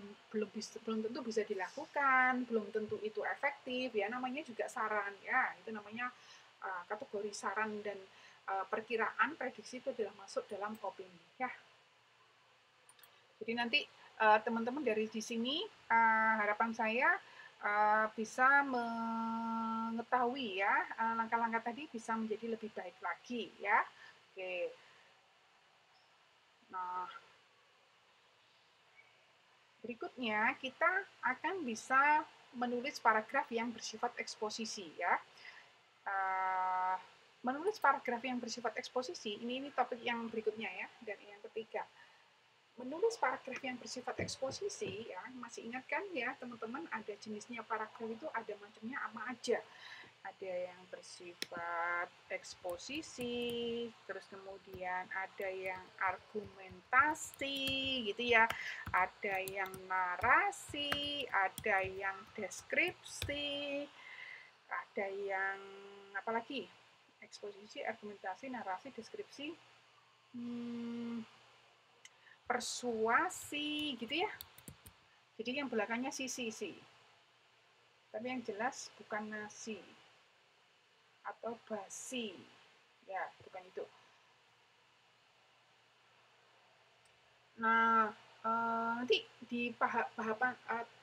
tentu bisa dilakukan, belum tentu itu efektif ya, namanya juga saran ya, itu namanya kategori saran dan perkiraan prediksi itu adalah masuk dalam opini ya. Jadi nanti teman-teman dari di sini harapan saya bisa mengetahui ya langkah-langkah tadi bisa menjadi lebih baik lagi ya. Oke. Nah, berikutnya kita akan bisa menulis paragraf yang bersifat eksposisi ya. Menulis paragraf yang bersifat eksposisi ini topik yang berikutnya ya, dan yang ketiga. Menulis paragraf yang bersifat eksposisi ya, masih ingat kan ya teman-teman, ada jenisnya paragraf itu ada macamnya apa aja. Ada yang bersifat eksposisi, terus kemudian ada yang argumentasi gitu ya, ada yang narasi, ada yang deskripsi, ada yang apa lagi? Eksposisi, argumentasi, narasi, deskripsi. persuasi gitu ya. Jadi yang belakangnya sisi sih. Tapi yang jelas bukan nasi atau basi. Ya, bukan itu. Nah, nanti di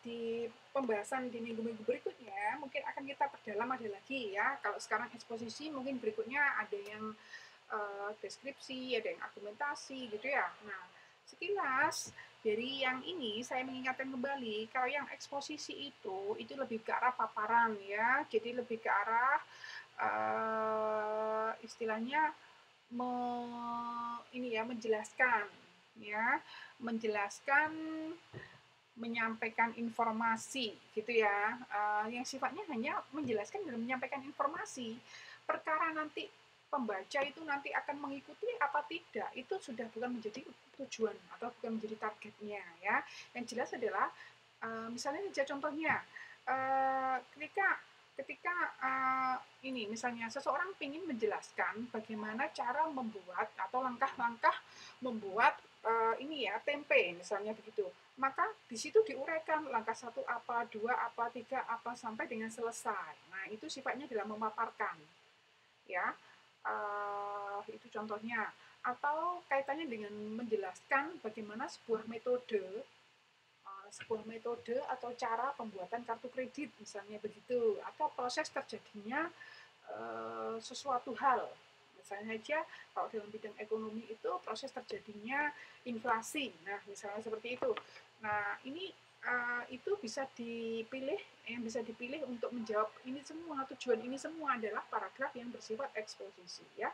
di pembahasan di minggu-minggu berikutnya mungkin akan kita perdalam ada lagi ya. Kalau sekarang eksposisi, mungkin berikutnya ada yang deskripsi, ada yang argumentasi gitu ya. Nah, sekilas dari yang ini saya mengingatkan kembali kalau yang eksposisi itu lebih ke arah paparan ya. Jadi lebih ke arah istilahnya ini ya menjelaskan ya, menjelaskan, menyampaikan informasi gitu ya, yang sifatnya hanya menjelaskan dan menyampaikan informasi. Perkara nanti pembaca itu nanti akan mengikuti apa tidak, itu sudah bukan menjadi tujuan atau bukan menjadi targetnya ya. Yang jelas adalah misalnya saja contohnya, ketika ketika ini misalnya seseorang ingin menjelaskan bagaimana cara membuat atau langkah-langkah membuat ini ya tempe misalnya begitu, maka di situ diuraikan langkah satu apa, dua apa, tiga apa sampai dengan selesai. Nah itu sifatnya dalam memaparkan ya. Itu contohnya. Atau kaitannya dengan menjelaskan bagaimana sebuah metode atau cara pembuatan kartu kredit misalnya begitu, atau proses terjadinya sesuatu hal. Misalnya saja kalau dalam bidang ekonomi itu proses terjadinya inflasi. Nah, misalnya seperti itu. Nah, ini itu bisa dipilih, yang bisa dipilih untuk menjawab ini semua, tujuan ini semua adalah paragraf yang bersifat eksposisi ya.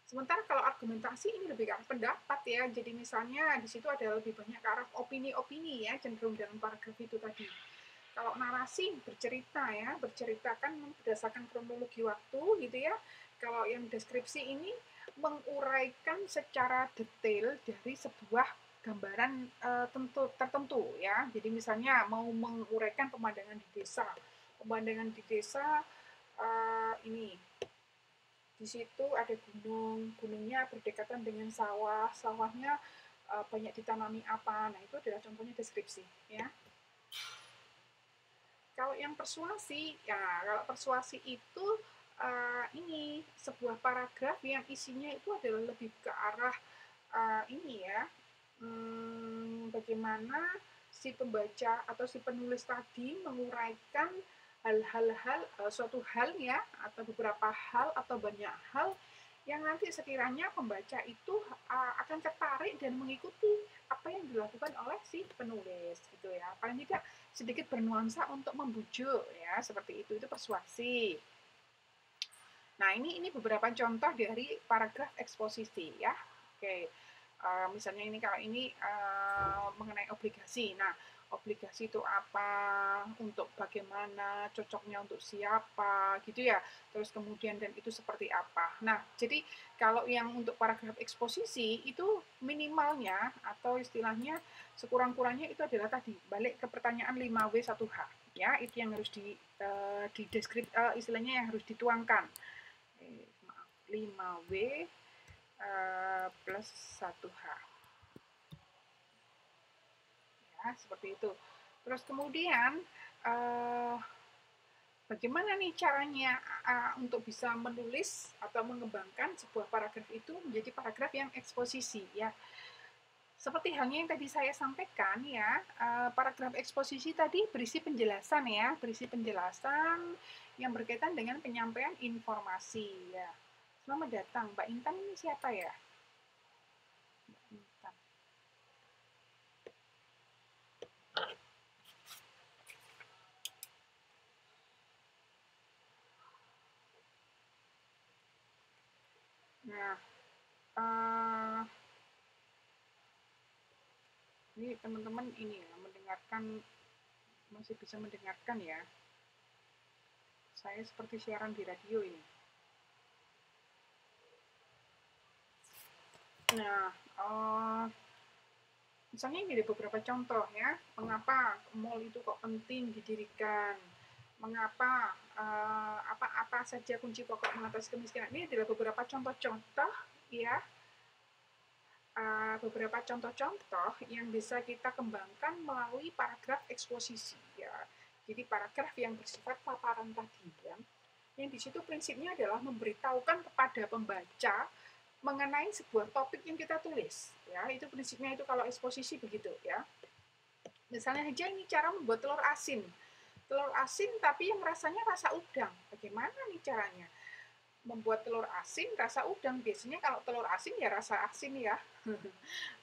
Sementara kalau argumentasi ini lebih ke arah pendapat ya. Jadi misalnya di situ ada lebih banyak ke arah opini-opini ya, cenderung dalam paragraf itu tadi. Kalau narasi bercerita ya, berceritakan berdasarkan kronologi waktu gitu ya. Kalau yang deskripsi ini menguraikan secara detail dari sebuah gambaran tertentu ya. Jadi misalnya mau menguraikan pemandangan di desa. Pemandangan di desa ini di situ ada gunungnya berdekatan dengan sawah, sawahnya banyak ditanami apa. Nah, itu adalah contohnya deskripsi ya. Kalau yang persuasi, ya kalau persuasi itu ini sebuah paragraf yang isinya itu adalah lebih ke arah ini ya, bagaimana si pembaca atau si penulis tadi menguraikan hal-hal suatu hal ya, atau beberapa hal atau banyak hal yang nanti sekiranya pembaca itu akan tertarik dan mengikuti apa yang dilakukan oleh si penulis gitu ya. Paling tidak sedikit bernuansa untuk membujuk ya, seperti itu persuasi. Nah, ini beberapa contoh dari paragraf eksposisi ya. Oke. Misalnya ini kalau ini mengenai obligasi. Nah, obligasi itu apa, untuk bagaimana, cocoknya untuk siapa, gitu ya. Terus kemudian dan itu seperti apa. Nah, jadi kalau yang untuk paragraf eksposisi itu minimalnya atau istilahnya sekurang-kurangnya itu adalah tadi balik ke pertanyaan 5W1H ya, itu yang harus di istilahnya yang harus dituangkan. 5W plus 1H. Ya, seperti itu. Terus kemudian bagaimana nih caranya untuk bisa menulis atau mengembangkan sebuah paragraf itu menjadi paragraf yang eksposisi ya. Seperti halnya yang tadi saya sampaikan ya, paragraf eksposisi tadi berisi penjelasan ya, berisi penjelasan yang berkaitan dengan penyampaian informasi ya. Selamat datang, Mbak Intan ini siapa ya? Mbak Intan. Nah, ini teman-teman ini ya, mendengarkan, masih bisa mendengarkan ya. Saya seperti siaran di radio ini. Nah, misalnya ini ada beberapa contoh ya, mengapa mall itu kok penting didirikan, mengapa apa saja kunci pokok mengatasi kemiskinan. Ini adalah beberapa contoh-contoh ya beberapa contoh-contoh yang bisa kita kembangkan melalui paragraf eksposisi ya. Jadi paragraf yang bersifat paparan tadi ya. Yang di situ prinsipnya adalah memberitahukan kepada pembaca mengenai sebuah topik yang kita tulis ya. Itu prinsipnya itu kalau eksposisi begitu ya. Misalnya aja ini cara membuat telur asin. Telur asin tapi yang rasanya rasa udang. Bagaimana nih caranya? Membuat telur asin rasa udang. Biasanya kalau telur asin ya rasa asin ya.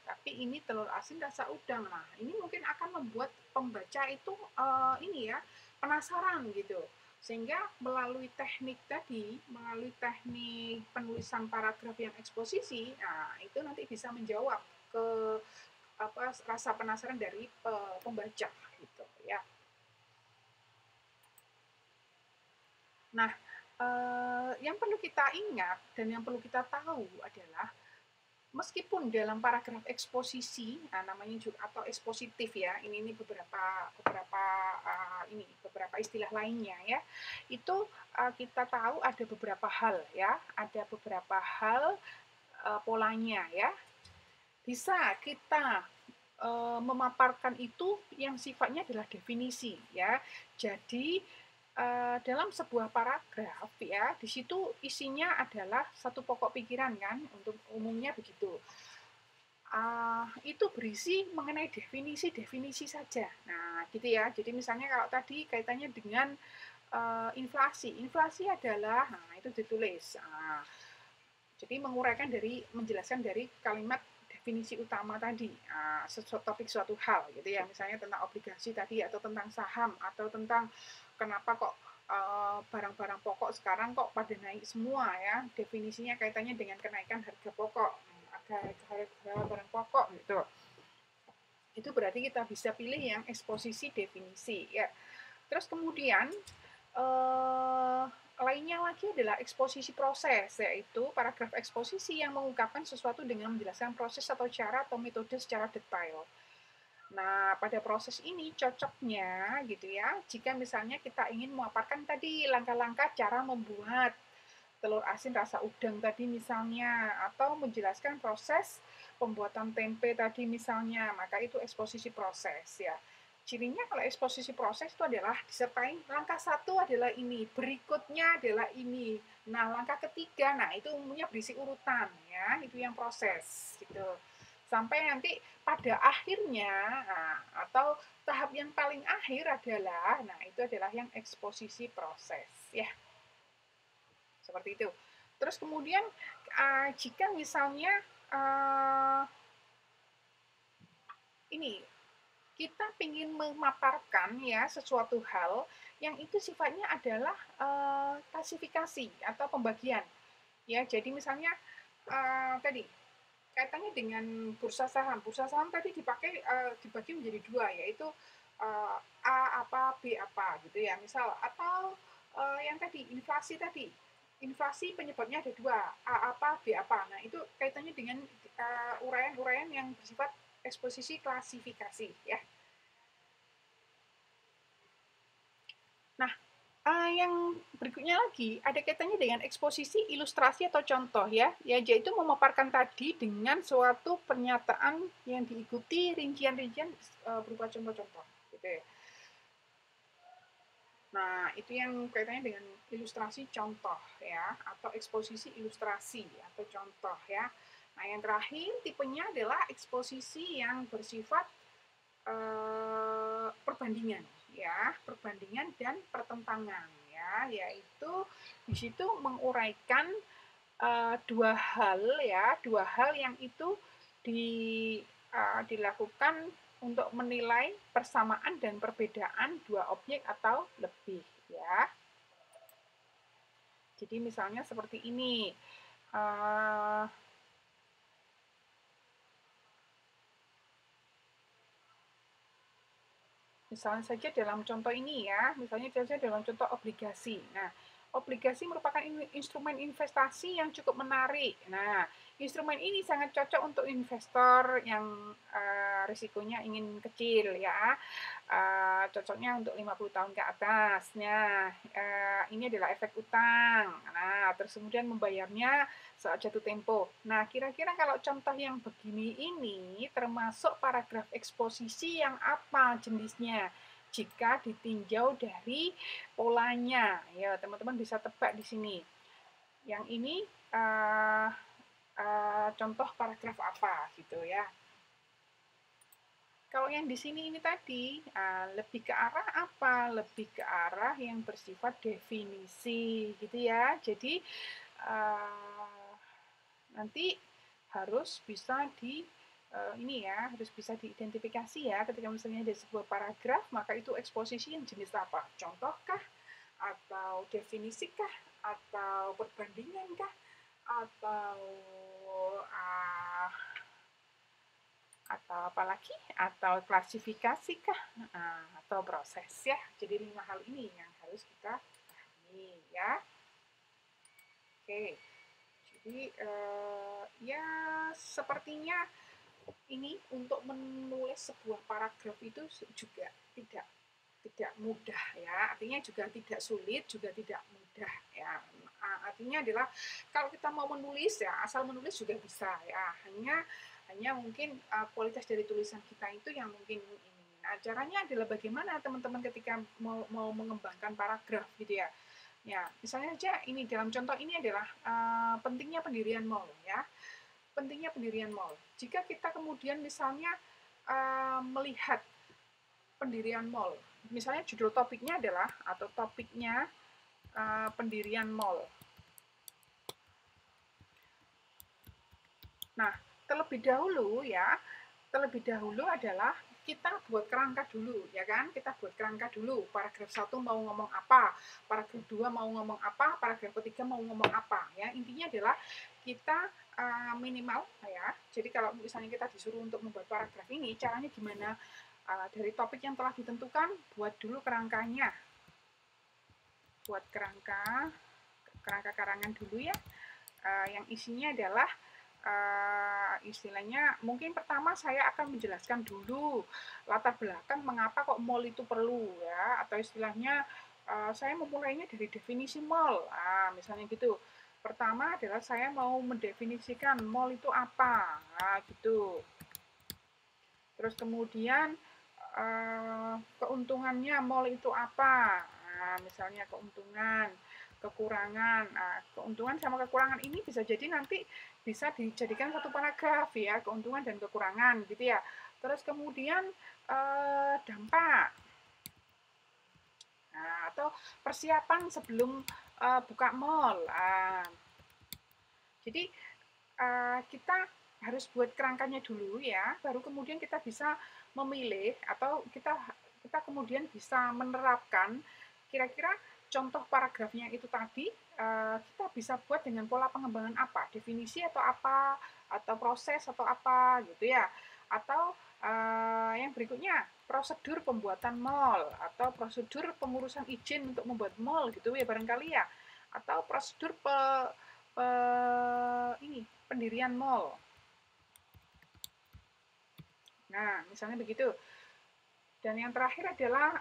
Tapi ini telur asin rasa udang. Nah, ini mungkin akan membuat pembaca itu ini ya, penasaran gitu. Sehingga melalui teknik tadi, melalui teknik penulisan paragraf yang eksposisi, nah itu nanti bisa menjawab ke rasa penasaran dari pembaca gitu ya. Nah, yang perlu kita ingat dan yang perlu kita tahu adalah meskipun dalam paragraf eksposisi, nah namanya juga atau ekspositif ya, ini beberapa istilah lainnya ya, itu kita tahu ada beberapa hal ya, ada beberapa hal polanya ya. Bisa kita memaparkan itu yang sifatnya adalah definisi ya. Jadi dalam sebuah paragraf ya, di situ isinya adalah satu pokok pikiran kan, untuk umumnya begitu. Itu berisi mengenai definisi-definisi saja. Nah, gitu ya. Jadi misalnya kalau tadi kaitannya dengan inflasi. Inflasi adalah, nah itu ditulis. Jadi menjelaskan dari kalimat definisi utama tadi, topik suatu hal gitu ya, misalnya tentang obligasi tadi atau tentang saham atau tentang kenapa kok barang-barang pokok sekarang kok pada naik semua ya, definisinya kaitannya dengan kenaikan harga pokok, harga barang pokok gitu. Itu berarti kita bisa pilih yang eksposisi definisi ya. Terus kemudian lainnya lagi adalah eksposisi proses, yaitu paragraf eksposisi yang mengungkapkan sesuatu dengan menjelaskan proses atau cara atau metode secara detail. Nah, pada proses ini cocoknya gitu ya, jika misalnya kita ingin memaparkan tadi langkah-langkah cara membuat telur asin rasa udang tadi misalnya, atau menjelaskan proses pembuatan tempe tadi misalnya, maka itu eksposisi proses ya. Cirinya kalau eksposisi proses itu adalah disertai langkah satu adalah ini, berikutnya adalah ini. Nah, langkah ketiga, nah itu umumnya berisi urutan ya, itu yang proses gitu. Sampai nanti pada akhirnya, nah, atau tahap yang paling akhir adalah, nah itu adalah yang eksposisi proses ya. Seperti itu. Terus kemudian jika misalnya ini kita ingin memaparkan ya sesuatu hal yang itu sifatnya adalah klasifikasi atau pembagian ya. Jadi misalnya tadi kaitannya dengan bursa saham. Bursa saham tadi dibagi menjadi dua, yaitu A apa, B apa gitu ya. Misal atau yang tadi inflasi tadi. Inflasi penyebabnya ada dua, A apa, B apa. Nah, itu kaitannya dengan uraian-uraian yang bersifat eksposisi klasifikasi ya. Nah, yang berikutnya lagi ada kaitannya dengan eksposisi ilustrasi atau contoh ya, yaitu memaparkan tadi dengan suatu pernyataan yang diikuti rincian-rincian berupa contoh-contoh gitu ya. Nah, itu yang kaitannya dengan ilustrasi contoh ya, atau eksposisi ilustrasi atau contoh ya. Nah, yang terakhir tipenya adalah eksposisi yang bersifat perbandingan ya, perbandingan dan pertentangan ya, yaitu di situ menguraikan dua hal yang itu dilakukan untuk menilai persamaan dan perbedaan dua objek atau lebih ya. Jadi misalnya seperti ini. Misalnya saja dalam contoh ini ya, misalnya saja dalam contoh obligasi. Nah, Obligasi merupakan instrumen investasi yang cukup menarik. Nah, instrumen ini sangat cocok untuk investor yang risikonya ingin kecil ya. Cocoknya untuk 50 tahun ke atas. Nah, ini adalah efek utang. Nah, terus kemudian membayarnya saat jatuh tempo. Nah, kira-kira kalau contoh yang begini ini termasuk paragraf eksposisi yang apa jenisnya? Jika ditinjau dari polanya, ya teman-teman bisa tebak di sini. Yang ini uh, contoh paragraf apa gitu ya. Kalau yang di sini ini tadi lebih ke arah apa? Lebih ke arah yang bersifat definisi gitu ya. Jadi nanti harus bisa ini ya, harus bisa diidentifikasi ya ketika misalnya ada sebuah paragraf, maka itu eksposisi yang jenis apa? Contohkah? Atau definisikah? Atau perbandingankah? Atau uh, atau apalagi? Atau klasifikasikah? Atau proses ya. Jadi 5 hal ini yang harus kita pahami ya. Oke. Jadi ya sepertinya ini untuk menulis sebuah paragraf itu juga tidak mudah ya, artinya juga tidak sulit, juga tidak mudah ya. Artinya adalah kalau kita mau menulis ya, asal menulis juga bisa ya, hanya mungkin kualitas dari tulisan kita itu yang mungkin ini. Nah, caranya adalah bagaimana teman-teman ketika mau mengembangkan paragraf gitu ya. Ya, misalnya aja ini dalam contoh ini adalah pentingnya pendirian mall ya. Pentingnya pendirian mall. Jika kita kemudian misalnya melihat pendirian mall, misalnya judul topiknya adalah atau topiknya pendirian mall. Nah, terlebih dahulu adalah kita buat kerangka dulu, ya kan? Kita buat kerangka dulu. Paragraf 1 mau ngomong apa, paragraf 2 mau ngomong apa, paragraf ketiga mau ngomong apa, ya. Intinya adalah kita minimal, ya. Jadi kalau misalnya kita disuruh untuk membuat paragraf ini, caranya gimana? Dari topik yang telah ditentukan, buat dulu kerangkanya. Buat kerangka karangan dulu ya. Yang isinya adalah istilahnya mungkin pertama saya akan menjelaskan dulu latar belakang mengapa kok mall itu perlu ya, atau istilahnya saya memulainya dari definisi mall, misalnya gitu. Pertama adalah saya mau mendefinisikan mall itu apa, gitu. Terus kemudian keuntungannya mall itu apa, misalnya keuntungan, kekurangan. Keuntungan sama kekurangan ini bisa jadi nanti bisa dijadikan satu paragraf ya, keuntungan dan kekurangan gitu ya. Terus kemudian dampak, atau persiapan sebelum buka mall. Jadi kita harus buat kerangkanya dulu ya, baru kemudian kita bisa memilih atau kita kemudian bisa menerapkan kira-kira contoh paragrafnya itu tadi kita bisa buat dengan pola pengembangan apa, definisi atau apa, atau proses atau apa gitu ya, atau yang berikutnya prosedur pembuatan mall atau prosedur pengurusan izin untuk membuat mall gitu ya barangkali ya, atau prosedur ini pendirian mall. Nah, misalnya begitu. Dan yang terakhir adalah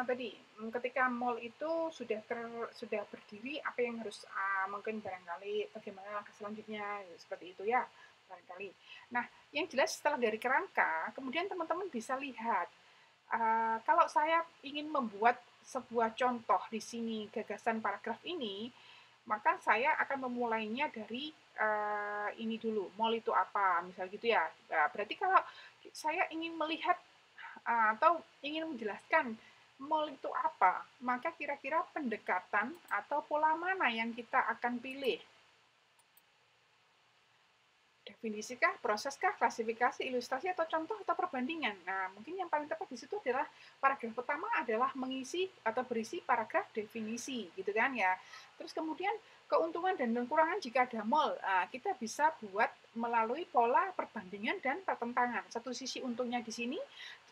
tadi ketika mall itu sudah berdiri, apa yang harus mungkin barangkali bagaimana langkah selanjutnya seperti itu ya barangkali. Nah, yang jelas setelah dari kerangka, kemudian teman-teman bisa lihat kalau saya ingin membuat sebuah contoh di sini gagasan paragraf ini, maka saya akan memulainya dari ini dulu, mall itu apa, misal gitu ya. Berarti kalau saya ingin melihat atau ingin menjelaskan mall itu apa, maka kira-kira pendekatan atau pola mana yang kita akan pilih? Definisikah, proseskah, klasifikasi, ilustrasi, atau contoh, atau perbandingan. Nah, mungkin yang paling tepat di situ adalah paragraf pertama adalah mengisi atau berisi paragraf definisi, gitu kan ya. Terus kemudian keuntungan dan kekurangan jika ada mall, kita bisa buat melalui pola perbandingan dan pertentangan. Satu sisi untungnya di sini,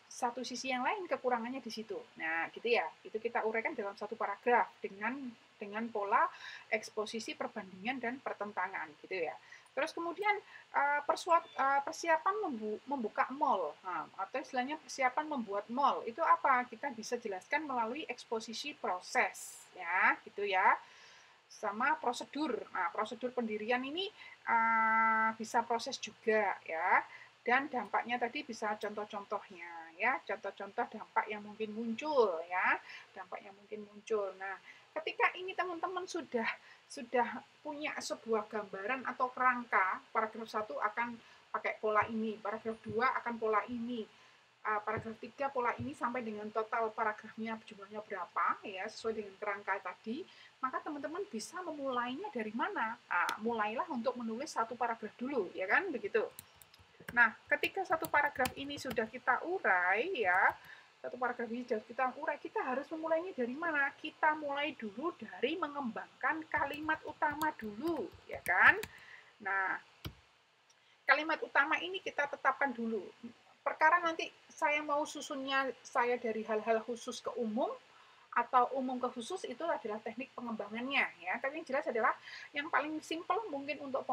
satu sisi yang lain kekurangannya di situ. Nah, gitu ya. Itu kita uraikan dalam satu paragraf dengan pola eksposisi, perbandingan, dan pertentangan, gitu ya. Terus kemudian persiapan membuka mall, nah, atau istilahnya persiapan membuat mall, itu apa? Kita bisa jelaskan melalui eksposisi proses, ya, gitu ya. Sama prosedur. Nah, prosedur pendirian ini bisa proses juga, ya. Dan dampaknya tadi bisa contoh-contohnya, ya, contoh-contoh dampak yang mungkin muncul, ya, dampak yang mungkin muncul. Nah, ketika ini teman-teman sudah punya sebuah gambaran atau kerangka, paragraf 1 akan pakai pola ini, paragraf 2 akan pola ini, paragraf 3 pola ini sampai dengan total paragrafnya jumlahnya berapa, ya, sesuai dengan kerangka tadi, maka teman-teman bisa memulainya dari mana? Mulailah untuk menulis satu paragraf dulu, ya kan, begitu. Nah, ketika satu paragraf ini sudah kita urai, ya, satu paragraf ini sudah kita urai, kita harus memulainya dari mana? Kita mulai dulu dari mengembangkan kalimat utama dulu, ya kan? Nah, kalimat utama ini kita tetapkan dulu. Perkara nanti saya mau susunnya saya dari hal-hal khusus ke umum, atau umum ke khusus, itu adalah teknik pengembangannya, ya. Tapi yang jelas adalah yang paling simpel mungkin untuk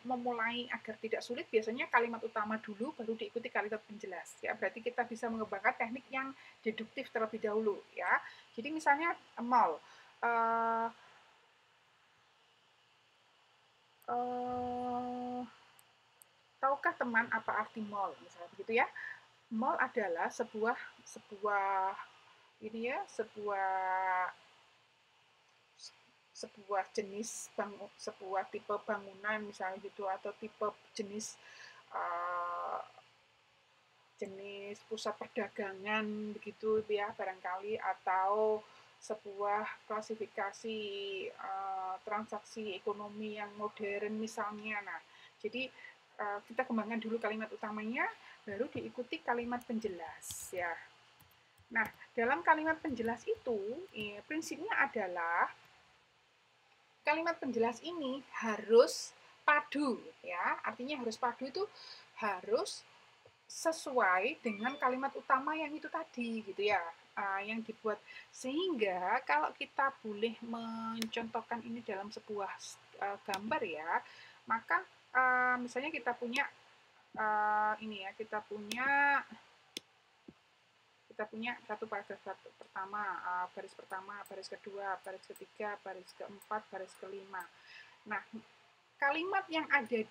memulai agar tidak sulit, biasanya kalimat utama dulu baru diikuti kalimat penjelas, ya. Berarti kita bisa mengembangkan teknik yang deduktif terlebih dahulu, ya. Jadi misalnya mall, tahukah teman apa arti mall, misalnya begitu, ya. Mall adalah sebuah sebuah ini ya, sebuah jenis sebuah tipe bangunan misalnya gitu, atau tipe jenis jenis pusat perdagangan begitu ya barangkali, atau sebuah klasifikasi transaksi ekonomi yang modern misalnya. Nah, jadi kita kembangkan dulu kalimat utamanya, baru diikuti kalimat penjelas, ya. Nah, dalam kalimat penjelas itu, prinsipnya adalah kalimat penjelas ini harus padu, ya. Artinya harus padu itu harus sesuai dengan kalimat utama yang itu tadi, gitu ya, yang dibuat. Sehingga kalau kita boleh mencontohkan ini dalam sebuah gambar, ya, maka misalnya kita punya ini ya, kita punya satu paragraf pertama, baris pertama, baris kedua, baris ketiga, baris keempat, baris kelima. Nah, kalimat yang ada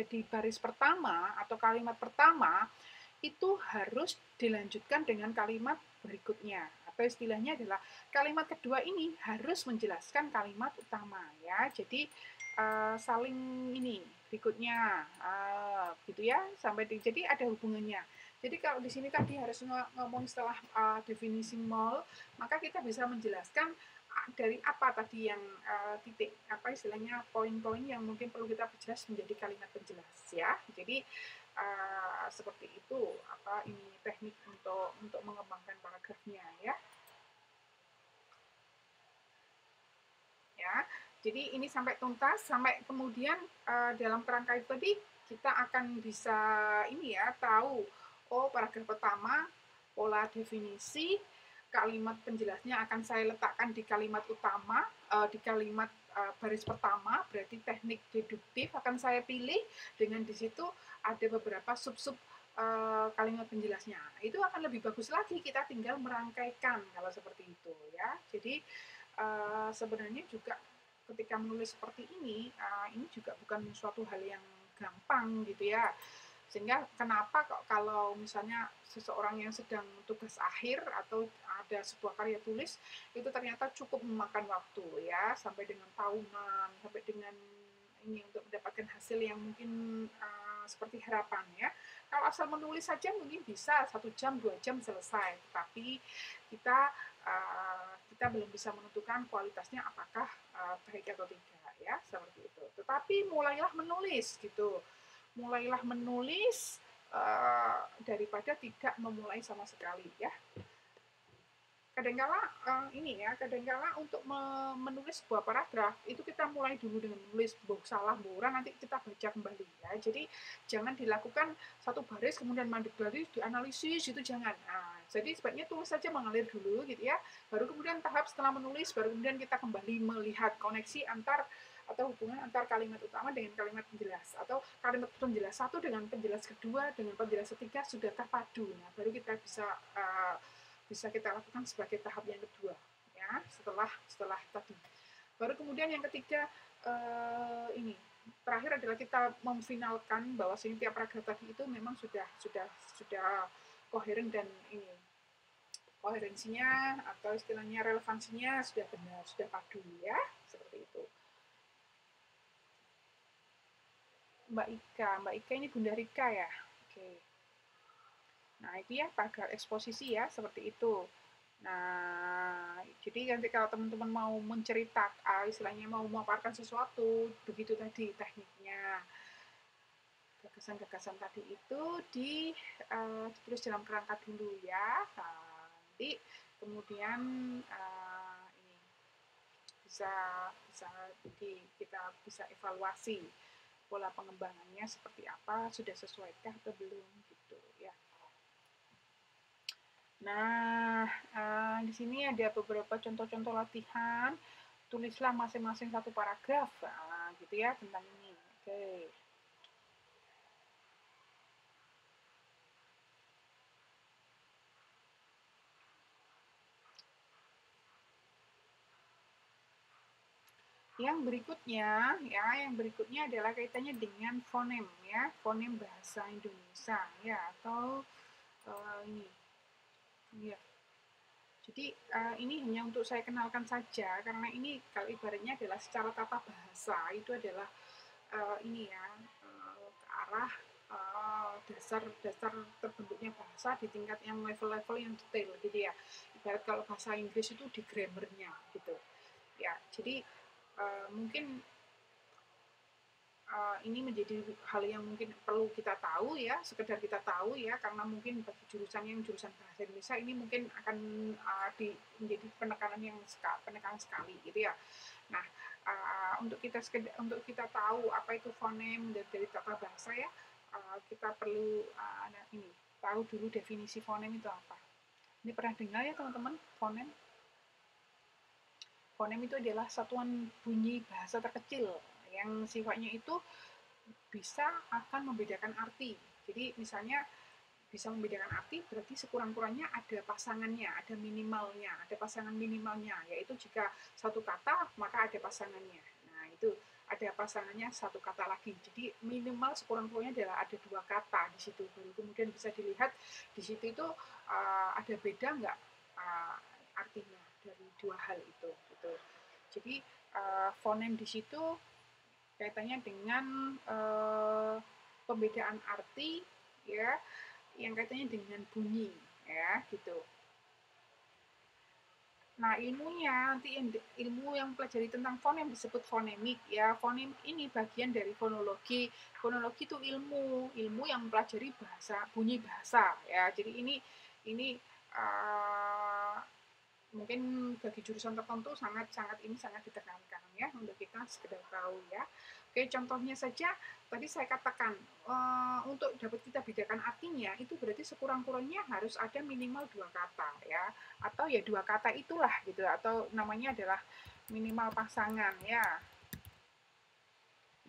di baris pertama atau kalimat pertama itu harus dilanjutkan dengan kalimat berikutnya, atau istilahnya adalah kalimat kedua ini harus menjelaskan kalimat utama, ya. Jadi saling ini berikutnya, gitu ya, sampai jadi ada hubungannya. Jadi kalau di sini tadi harus ngomong setelah definisi mall, maka kita bisa menjelaskan dari apa tadi yang titik apa istilahnya poin-poin yang mungkin perlu kita perjelas menjadi kalimat penjelas, ya. Jadi seperti itu ini teknik untuk mengembangkan paragrafnya, ya. Ya, jadi ini sampai tuntas, sampai kemudian dalam kerangka itu tadi kita akan bisa ini ya, tahu, oh paragraf pertama pola definisi, kalimat penjelasnya akan saya letakkan di kalimat utama, di kalimat baris pertama, berarti teknik deduktif akan saya pilih, dengan di situ ada beberapa sub-sub kalimat penjelasnya. Itu akan lebih bagus lagi, kita tinggal merangkaikan kalau seperti itu, ya. Jadi sebenarnya juga ketika menulis seperti ini juga bukan suatu hal yang gampang gitu ya. Sehingga kenapa kok kalau misalnya seseorang yang sedang tugas akhir atau ada sebuah karya tulis itu ternyata cukup memakan waktu, ya, sampai dengan tahunan, sampai dengan ini untuk mendapatkan hasil yang mungkin seperti harapan, ya. Kalau asal menulis saja mungkin bisa 1 jam 2 jam selesai, tapi kita belum bisa menentukan kualitasnya apakah baik atau tidak, ya, seperti itu. Tetapi mulailah menulis gitu, mulailah menulis daripada tidak memulai sama sekali, ya. kadangkala ini ya, kadangkala untuk menulis sebuah paragraf itu kita mulai dulu dengan menulis salah orang nanti kita baca kembali ya. Jadi jangan dilakukan satu baris kemudian mandek baris dianalisis itu jangan. Nah, jadi sebaiknya tulis saja mengalir dulu gitu ya. Baru kemudian tahap setelah menulis baru kemudian kita kembali melihat koneksi antar atau hubungan antar kalimat utama dengan kalimat penjelas atau kalimat penjelas satu dengan penjelas kedua dengan penjelas ketiga sudah terpadu. Nah, baru kita bisa kita lakukan sebagai tahap yang kedua ya setelah tadi. Baru kemudian yang ketiga ini terakhir adalah kita memfinalkan bahwa tiap paragraf tadi itu memang sudah koheren dan ini koherensinya atau istilahnya relevansinya sudah benar, sudah padu ya, seperti itu. Mbak Ika ini Bunda Rika ya. Oke. Nah, itu ya paragraf eksposisi ya, seperti itu. Nah, jadi nanti kalau teman-teman mau menceritakan, istilahnya mau memaparkan sesuatu, begitu tadi tekniknya. Gagasan-gagasan tadi itu ditulis dalam kerangka dulu ya. Nah, nanti kemudian ini bisa kita bisa evaluasi pola pengembangannya seperti apa, sudah sesuaikah atau belum gitu ya. Nah, di sini ada beberapa contoh-contoh latihan. Tulislah masing-masing satu paragraf, gitu ya tentang ini. Oke. Yang berikutnya adalah kaitannya dengan fonem ya, fonem bahasa Indonesia ya atau ini ya. Jadi ini hanya untuk saya kenalkan saja karena ini kalau ibaratnya adalah secara tata bahasa itu adalah ini ya ke arah dasar terbentuknya bahasa di tingkat yang level-level yang detail gitu ya. Ibarat kalau bahasa Inggris itu di grammarnya gitu. Ya, jadi mungkin ini menjadi hal yang mungkin perlu kita tahu ya, sekedar kita tahu ya, karena mungkin bagi jurusan bahasa Indonesia ini mungkin akan menjadi penekanan sekali gitu ya. Nah, untuk kita tahu apa itu fonem dari tata bahasa ya, kita perlu ini tahu dulu definisi fonem itu apa. Ini pernah dengar ya teman-teman fonem? Fonem itu adalah satuan bunyi bahasa terkecil yang sifatnya itu bisa akan membedakan arti. Jadi misalnya bisa membedakan arti berarti sekurang-kurangnya ada pasangannya, ada minimalnya, ada pasangan minimalnya, yaitu jika satu kata maka ada pasangannya. Nah, itu ada pasangannya satu kata lagi. Jadi minimal sekurang-kurangnya adalah ada dua kata di situ. Baru kemudian bisa dilihat di situ itu ada beda nggak artinya dari dua hal itu. Gitu. Jadi fonem di situ kaitannya dengan pembedaan arti ya yang kaitannya dengan bunyi ya gitu. Nah, ilmunya nanti ilmu yang pelajari tentang fonem disebut fonemik ya. Fonem ini bagian dari fonologi. Fonologi itu ilmu yang mempelajari bahasa, bunyi bahasa ya. Jadi ini uh, mungkin bagi jurusan tertentu sangat ditekankan ya untuk kita sekedar tahu ya. Oke, contohnya saja tadi saya katakan untuk dapat kita bedakan artinya itu berarti sekurang-kurangnya harus ada minimal dua kata ya atau ya dua kata itulah gitu atau namanya adalah minimal pasangan ya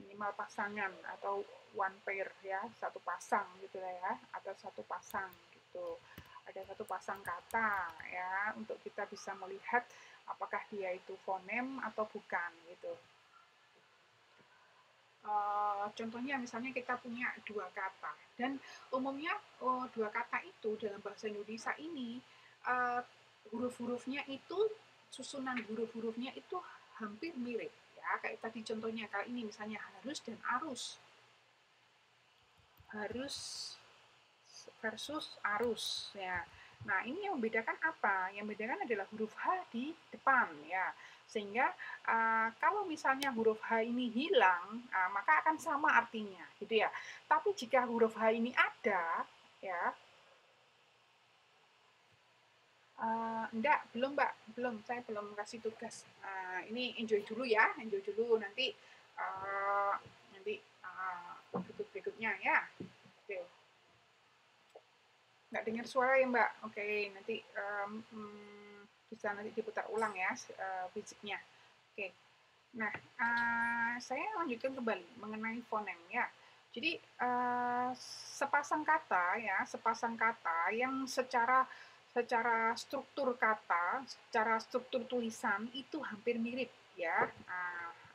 minimal pasangan atau one pair ya satu pasang gitu ya atau satu pasang gitu ada satu pasang kata ya untuk kita bisa melihat apakah dia itu fonem atau bukan gitu. Contohnya misalnya kita punya dua kata dan umumnya dua kata itu dalam bahasa Indonesia ini huruf-hurufnya itu susunan huruf-hurufnya itu hampir mirip ya kayak tadi contohnya kali ini misalnya harus dan arus versus arus ya. Nah, ini yang membedakan apa? Yang membedakan adalah huruf H di depan ya. Sehingga kalau misalnya huruf H ini hilang, maka akan sama artinya, gitu ya. Tapi jika huruf H ini ada, ya, Enggak, belum Mbak, belum. Saya belum kasih tugas. Ini enjoy dulu ya, enjoy dulu. Nanti uh, nanti berikut-berikutnya ya. Oke. Nggak dengar suara ya Mbak. Oke, nanti bisa nanti diputar ulang ya fisiknya. Oke. Nah, saya lanjutkan kembali mengenai fonem ya. Jadi sepasang kata ya, sepasang kata yang secara struktur kata, secara struktur tulisan itu hampir mirip ya,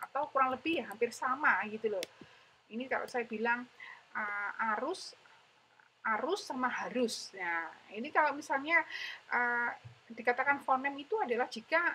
atau kurang lebih ya hampir sama gitu loh. Ini kalau saya bilang arus, arus sama harus. Nah, ini kalau misalnya dikatakan fonem itu adalah jika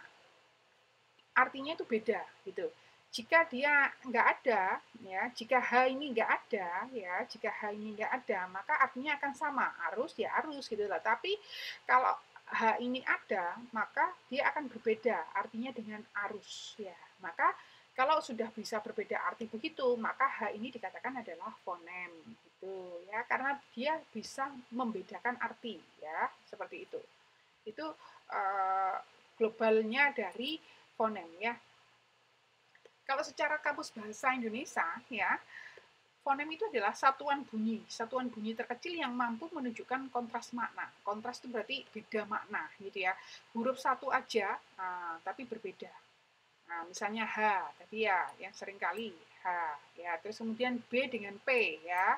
artinya itu beda gitu. Jika dia nggak ada, ya, jika H ini nggak ada, ya, jika H ini nggak ada, maka artinya akan sama, arus ya arus gitu lah. Tapi kalau H ini ada, maka dia akan berbeda artinya dengan arus, ya. Maka kalau sudah bisa berbeda arti begitu, maka H ini dikatakan adalah fonem, gitu ya, karena dia bisa membedakan arti, ya, seperti itu. Itu globalnya dari fonem ya. Kalau secara kamus bahasa Indonesia ya, fonem itu adalah satuan bunyi terkecil yang mampu menunjukkan kontras makna. Kontras itu berarti beda makna gitu ya. Huruf satu aja, tapi berbeda. Nah, misalnya H tadi ya, yang sering kali H ya. Terus kemudian B dengan P ya.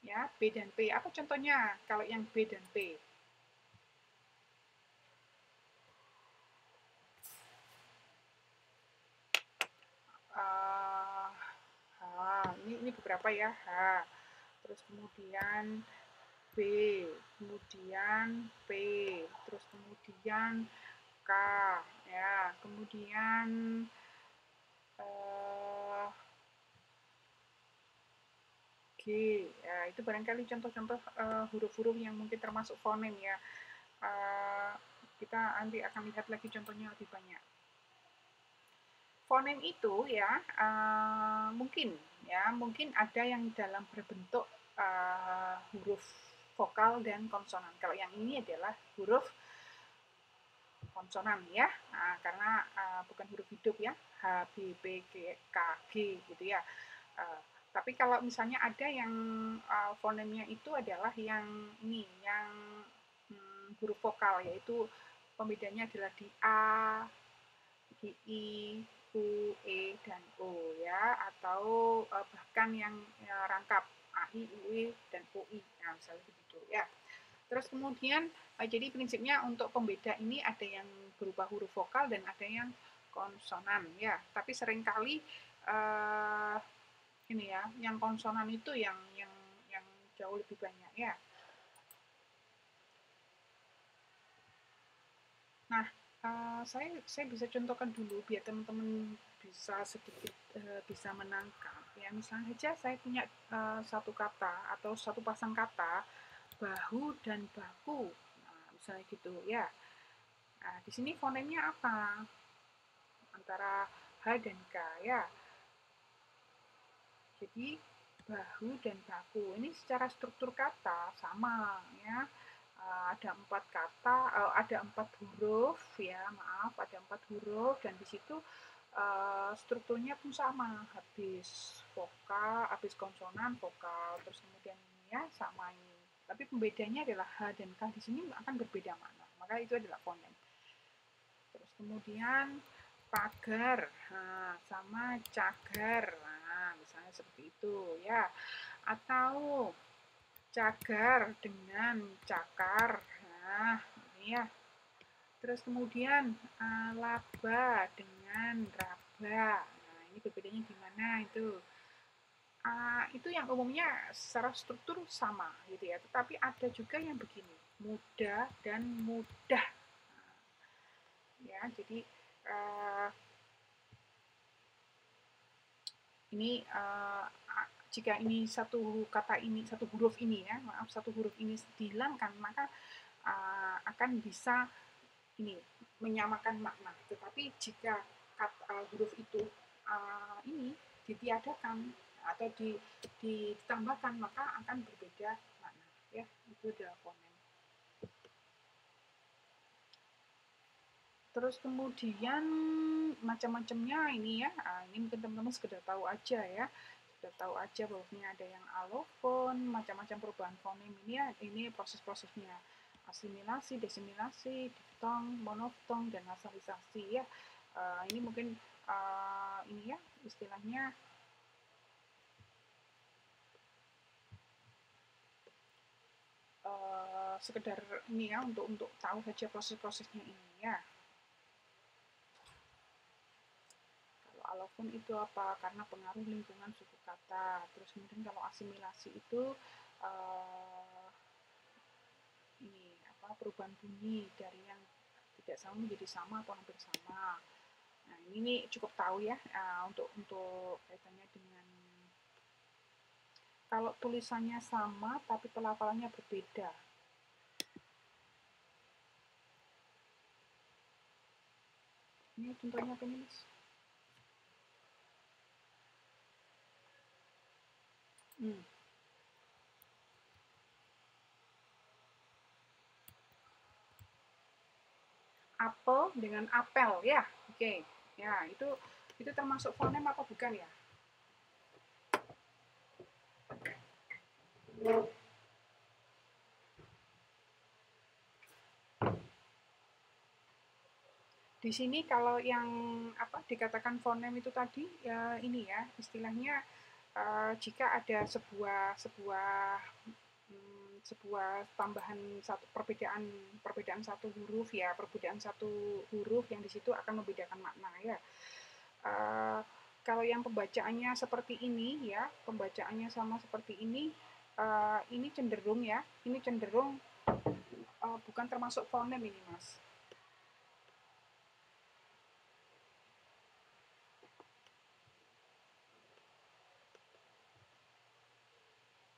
Ya, B dan P. Apa contohnya kalau yang B dan P? Uh, ini beberapa ya H, terus kemudian B, kemudian P, terus kemudian K, ya, kemudian uh, G, ya, itu barangkali contoh-contoh huruf-huruf yang mungkin termasuk fonem ya. Uh, kita nanti akan lihat lagi contohnya lebih banyak. Fonem itu ya mungkin ada yang dalam berbentuk huruf vokal dan konsonan. Kalau yang ini adalah huruf konsonan ya, karena bukan huruf hidup ya, H, B, P, K, G gitu ya. Tapi kalau misalnya ada yang fonemnya itu adalah yang ini, yang huruf vokal, yaitu pembedanya adalah di A, di I, U, E, dan O ya, atau bahkan yang rangkap A, I, U, E, dan O, I. Nah, misalnya begitu ya. Terus kemudian, jadi prinsipnya untuk pembeda ini ada yang berupa huruf vokal dan ada yang konsonan ya. Tapi seringkali ini ya, yang konsonan itu yang jauh lebih banyak ya. Nah, saya bisa contohkan dulu biar teman-teman bisa sedikit bisa menangkap ya. Misalnya saja saya punya satu kata atau satu pasang kata bahu dan baku, nah, misalnya gitu ya. Nah, di sini fonemnya apa antara H dan K ya. Jadi bahu dan baku ini secara struktur kata sama ya. Ada 4 kata, ada 4 huruf ya, maaf, ada 4 huruf dan di situ strukturnya pun sama, habis vokal, habis konsonan, vokal, terus kemudian ini ya sama ini. Tapi pembedanya adalah H dan K di sini akan berbeda makna, maka itu adalah fonem. Terus kemudian pagar, sama cagar, nah misalnya seperti itu ya. Atau cagar dengan cakar, nah ini ya. Terus kemudian laba dengan raba, nah ini berbedanya gimana itu. Itu yang umumnya secara struktur sama gitu ya, tetapi ada juga yang begini, muda dan mudah. Ya, jadi ini jika ini satu kata ini, satu huruf ini ya, maaf, satu huruf ini dihilangkan, maka akan bisa ini menyamakan makna. Tetapi jika kata huruf itu ini ditiadakan, atau ditambahkan, maka akan berbeda makna ya. Itu adalah fonem. Terus kemudian macam-macamnya ini ya, ini mungkin teman-teman sekedar tahu aja ya, sudah tahu aja bahwasanya ada yang alofon, macam-macam perubahan fonem ini ya, ini proses-prosesnya, asimilasi, desimilasi, diftong, monoftong, dan nasalisasi ya. Ini mungkin ini ya istilahnya sekedar ini ya untuk tahu saja proses-prosesnya ini ya. Kalau alofon itu apa? Karena pengaruh lingkungan suku kata. Terus kemudian kalau asimilasi itu ini apa, perubahan bunyi dari yang tidak sama menjadi sama atau hampir sama. Nah, ini cukup tahu ya untuk kaitannya dengan kalau tulisannya sama tapi pelafalannya berbeda. Ini contohnya apa nih, Mas? Apel dengan apel ya. Oke. Ya, itu termasuk fonem apa bukan ya? Di sini kalau yang apa dikatakan fonem itu tadi ya ini ya istilahnya jika ada sebuah tambahan satu perbedaan satu huruf ya, perbedaan satu huruf yang di situ akan membedakan makna ya. Kalau yang pembacaannya seperti ini ya, pembacaannya sama seperti ini cenderung ya, ini cenderung bukan termasuk fonem ini, Mas.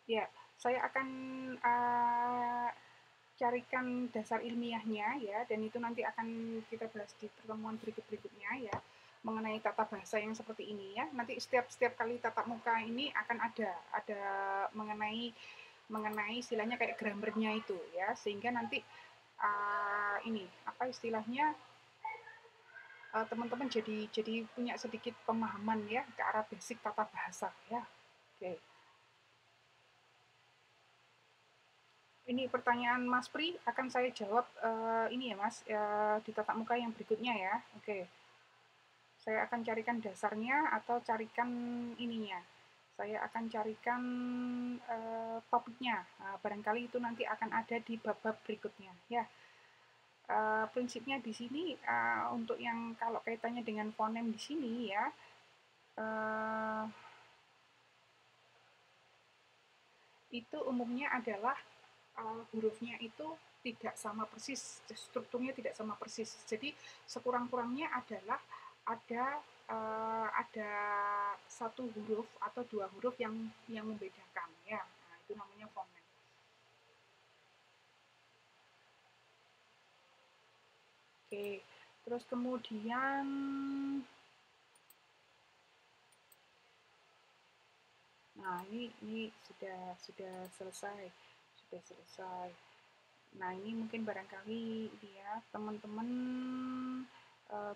Ya, saya akan carikan dasar ilmiahnya ya, dan itu nanti akan kita bahas di pertemuan berikut-berikutnya ya, mengenai tata bahasa yang seperti ini ya. Nanti setiap kali tatap muka ini akan ada mengenai istilahnya kayak grammarnya itu ya, sehingga nanti ini apa istilahnya teman-teman jadi punya sedikit pemahaman ya ke arah basic tata bahasa ya. Oke. Ini pertanyaan Mas Pri akan saya jawab ini ya Mas di tatap muka yang berikutnya ya. Oke. Saya akan carikan dasarnya atau carikan ininya. Saya akan carikan topiknya. Barangkali itu nanti akan ada di bab-bab berikutnya ya. Prinsipnya di sini untuk yang kalau kaitannya dengan fonem di sini ya, itu umumnya adalah hurufnya itu tidak sama persis, strukturnya tidak sama persis. Jadi sekurang-kurangnya adalah ada satu huruf atau dua huruf yang membedakan ya. Nah, itu namanya fonem. Oke, terus kemudian nah ini sudah selesai. Nah, ini mungkin barangkali dia teman-teman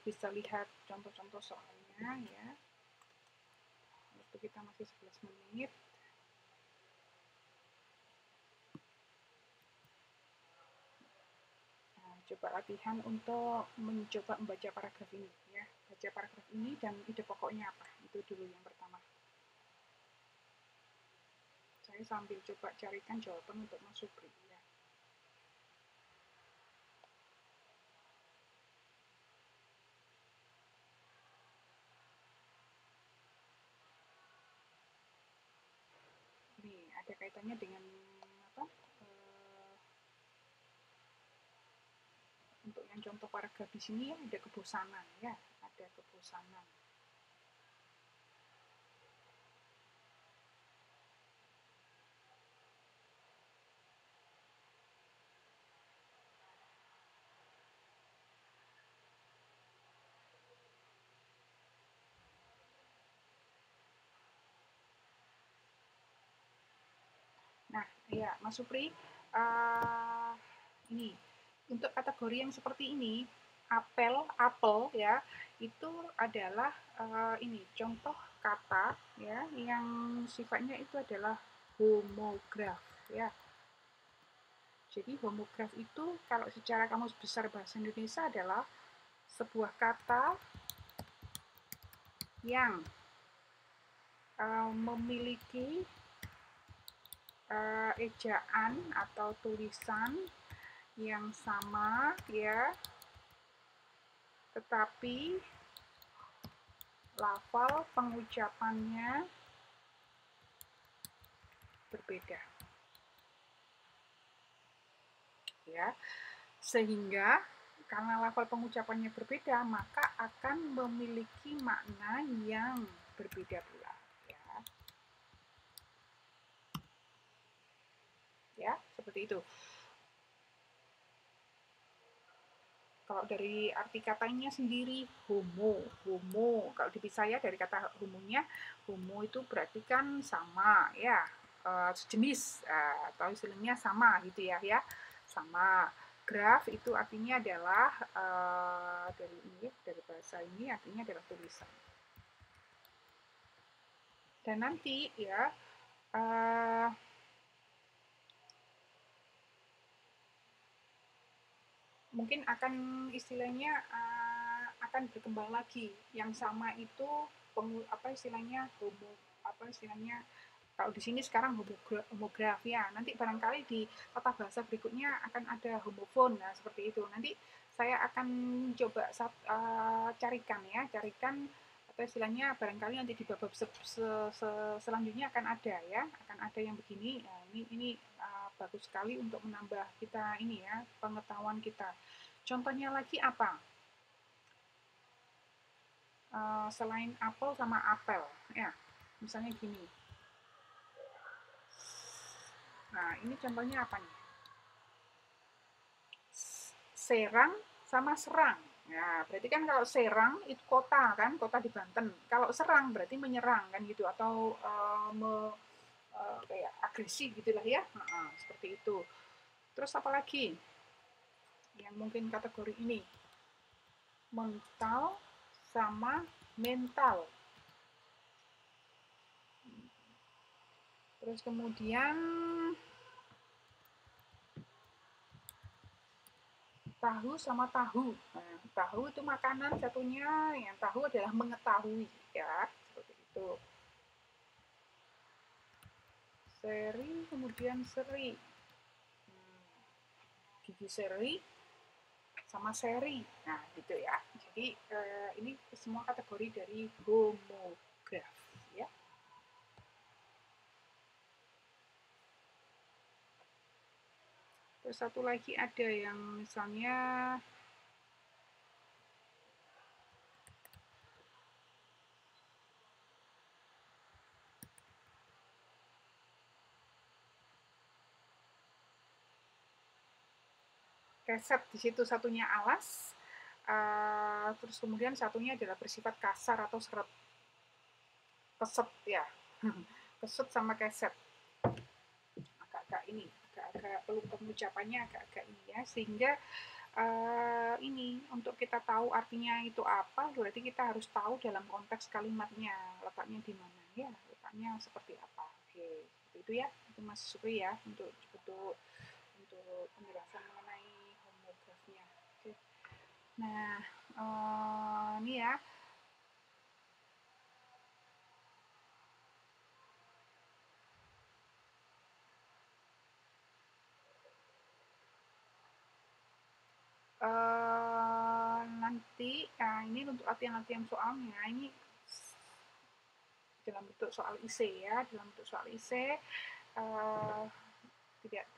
bisa lihat contoh-contoh soalnya ya. Waktu kita masih 11 menit. Nah, coba latihan untuk mencoba membaca paragraf ini ya. Baca paragraf ini dan ide pokoknya apa. Itu dulu yang pertama. Saya sambil coba carikan jawaban untuk Mas Supri ya. Ini ada kaitannya dengan apa? Untuk yang contoh paragraf di sini ya ada kebosanan ya, ada kebosanan. Nah, ya, Mas Supri, uh, ini untuk kategori yang seperti ini, apel ya, itu adalah ini contoh kata ya yang sifatnya itu adalah homograf ya. Jadi homograf itu kalau secara kamus besar bahasa Indonesia adalah sebuah kata yang memiliki ejaan atau tulisan yang sama ya, tetapi lafal pengucapannya berbeda ya, sehingga karena lafal pengucapannya berbeda maka akan memiliki makna yang berbeda pula ya seperti itu. Kalau dari arti katanya sendiri, homo. Kalau dipisah ya dari kata homonya, homo itu berarti kan sama ya, sejenis atau istilahnya sama gitu ya, sama. Graf itu artinya adalah dari bahasa ini artinya adalah tulisan. Dan nanti ya mungkin akan istilahnya akan berkembang lagi. Yang sama itu istilahnya kalau di sini sekarang homograf ya. Nanti barangkali di tata bahasa berikutnya akan ada homofon. Nah, seperti itu. Nanti saya akan coba carikan atau istilahnya barangkali nanti di bab selanjutnya akan ada yang begini. Nah, ini bagus sekali untuk menambah kita ini ya, pengetahuan kita. Contohnya lagi apa? Selain apel sama apel ya. Misalnya gini. Nah, ini contohnya apa nih? Serang sama Serang. Ya, berarti kan kalau Serang itu kota kan, kota di Banten. Kalau Serang berarti menyerang kan gitu atau kayak agresi gitulah ya. Seperti itu. Terus apa lagi? Yang mungkin kategori ini. Mental sama mental. Terus kemudian tahu sama tahu. Nah, tahu itu makanan satunya, yang tahu adalah mengetahui ya, seperti itu. Seri kemudian seri. Gigi seri sama seri. Nah, gitu ya. Jadi ini semua kategori dari homograf ya. Terus satu lagi ada yang misalnya keset, di situ satunya alas, terus kemudian satunya adalah bersifat kasar atau seret. Keset ya. Keset sama keset. Agak-agak ini, agak-agak pengucapannya agak-agak ini ya, sehingga ini untuk kita tahu artinya itu apa, berarti kita harus tahu dalam konteks kalimatnya letaknya di mana ya, letaknya seperti apa. Oke, seperti itu ya, itu Mas Supri ya untuk penjelasan mengenai homografnya. Oke. Nah, ini ya. Nanti ini untuk latihan-latihan soalnya ini dalam bentuk soal IC ya,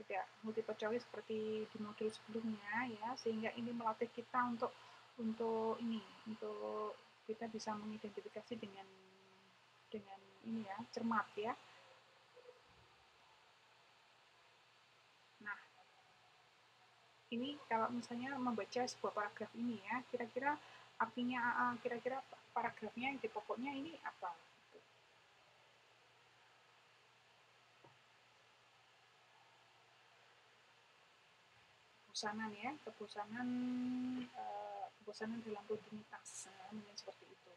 tidak multiple choice seperti di modul sebelumnya ya, sehingga ini melatih kita untuk kita bisa mengidentifikasi dengan ini ya, cermat ya. Nah, ini kalau misalnya membaca sebuah paragraf ini ya, kira-kira artinya kira-kira paragrafnya di pokoknya ini apa? kebosanan ya, kebosanan dalam rutinitas, mungkin seperti itu.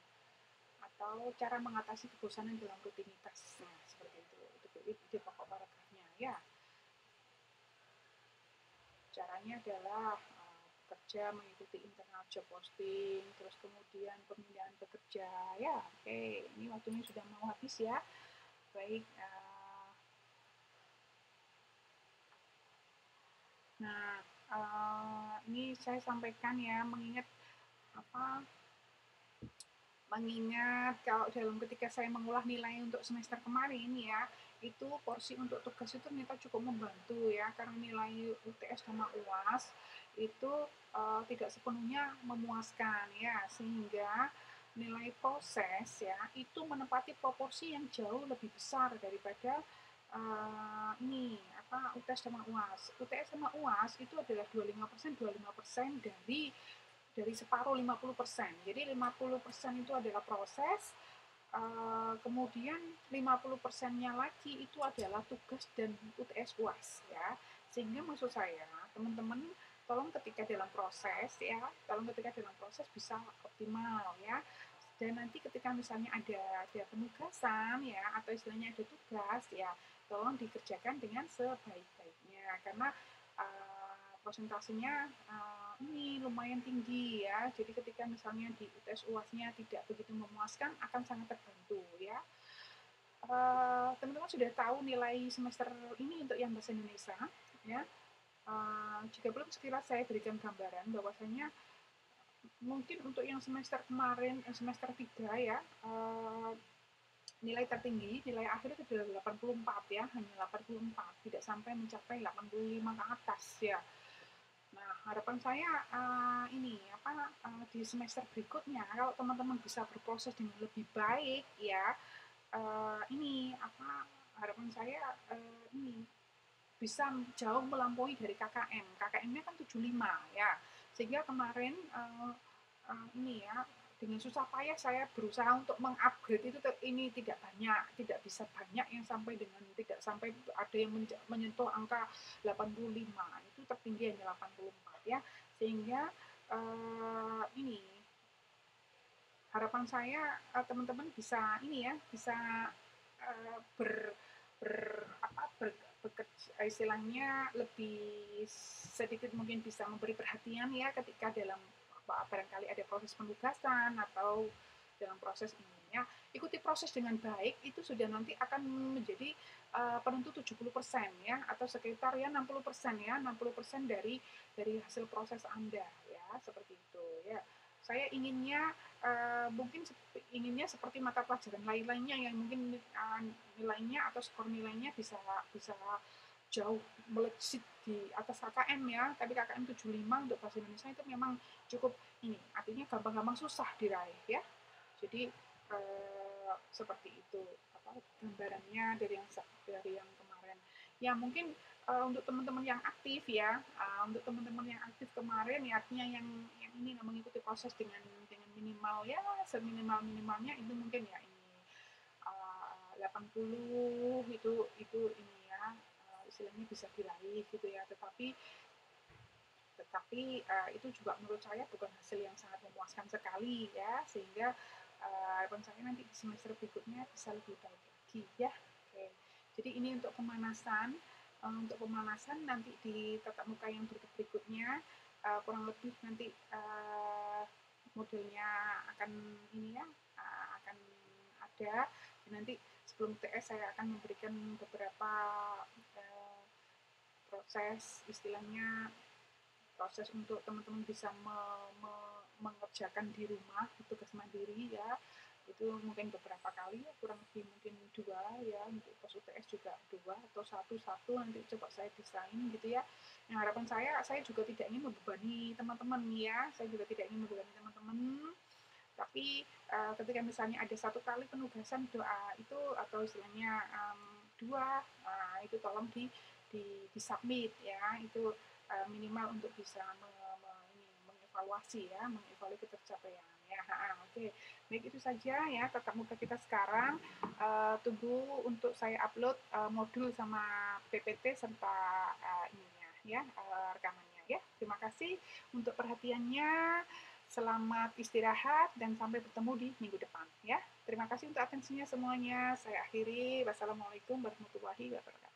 Atau cara mengatasi kebosanan dalam rutinitas, seperti itu pokok paragrafnya ya. Caranya adalah kerja mengikuti internal job posting, terus kemudian pemindahan bekerja ya. Oke, ini waktunya sudah mau habis ya. Baik. Nah, ini saya sampaikan ya, mengingat kalau ketika saya mengolah nilai untuk semester kemarin ya, itu porsi untuk tugas itu ternyata cukup membantu ya, karena nilai UTS sama UAS itu tidak sepenuhnya memuaskan ya, sehingga nilai proses ya itu menempati proporsi yang jauh lebih besar daripada UTS sama UAS. UTS sama UAS itu adalah 25% dari separuh 50%. Jadi 50% itu adalah proses, kemudian 50%-nya lagi itu adalah tugas dan UTS UAS ya. Sehingga maksud saya, teman-teman tolong ketika dalam proses bisa optimal ya. Dan nanti ketika misalnya ada penugasan ya, atau istilahnya ada tugas ya, tolong dikerjakan dengan sebaik-baiknya, karena prosentasenya ini lumayan tinggi ya. Jadi ketika misalnya di UTS UAS-nya tidak begitu memuaskan, akan sangat terbantu ya. Teman-teman sudah tahu nilai semester ini untuk yang bahasa Indonesia ya. Jika belum, sekilas saya berikan gambaran bahwasanya mungkin untuk yang semester kemarin, semester 3 ya, nilai tertinggi, nilai akhir itu adalah 84 ya, hanya 84, tidak sampai mencapai 85 ke atas ya. Nah, harapan saya di semester berikutnya, kalau teman-teman bisa berproses dengan lebih baik ya, harapan saya bisa jauh melampaui dari KKM. KKM-nya kan 75 ya, sehingga kemarin dengan susah payah saya berusaha untuk mengupgrade itu, ini tidak bisa banyak yang sampai dengan, tidak sampai ada yang menyentuh angka 85, itu tertinggi hanya 84 ya, sehingga harapan saya teman-teman bisa bekerja, istilahnya lebih sedikit mungkin bisa memberi perhatian ya ketika dalam barangkali ada proses penugasan atau dalam proses ini ya. Ikuti proses dengan baik, itu sudah nanti akan menjadi penentu 70% ya, atau sekitar ya 60% ya, 60% dari hasil proses Anda ya, seperti itu ya. Saya mungkin inginnya seperti mata pelajaran lain-lainnya yang mungkin nilainya atau skor nilainya bisa jauh melejit di atas KKM ya, tapi KKM 75 untuk bahasa Indonesia itu memang cukup artinya gampang-gampang susah diraih ya. Jadi seperti itu gambarannya dari yang kemarin. Ya mungkin untuk teman-teman yang aktif ya, untuk teman-teman yang aktif kemarin ya, artinya yang ini mengikuti proses dengan minimal ya, seminimal-minimalnya itu mungkin ya ini 80 itu ini ya, istilahnya bisa diraih gitu ya, tetapi itu juga menurut saya bukan hasil yang sangat memuaskan sekali ya, sehingga harapan saya nanti di semester berikutnya bisa lebih baik lagi ya. Oke. Jadi ini untuk pemanasan. Untuk pemanasan nanti di tatap muka yang berikutnya kurang lebih nanti modelnya akan akan ada. Dan nanti sebelum TS saya akan memberikan beberapa proses, istilahnya proses untuk teman-teman bisa mengerjakan di rumah, tugas mandiri ya, itu mungkin beberapa kali ya, kurang lebih mungkin 2 ya, untuk pos UTS juga 2 atau 1 nanti coba saya desain gitu ya. Yang harapan saya juga tidak ingin membebani teman-teman ya, tapi ketika misalnya ada 1 kali penugasan doa itu, atau istilahnya 2, itu tolong di submit ya, itu minimal untuk bisa mengevaluasi tercapaian ya. Oke. Baik, itu saja ya tatap muka kita sekarang. Tunggu untuk saya upload modul sama PPT serta ininya ya rekamannya ya. Terima kasih untuk perhatiannya. Selamat istirahat dan sampai bertemu di minggu depan ya. Terima kasih untuk atensinya semuanya. Saya akhiri. Wassalamualaikum warahmatullahi wabarakatuh.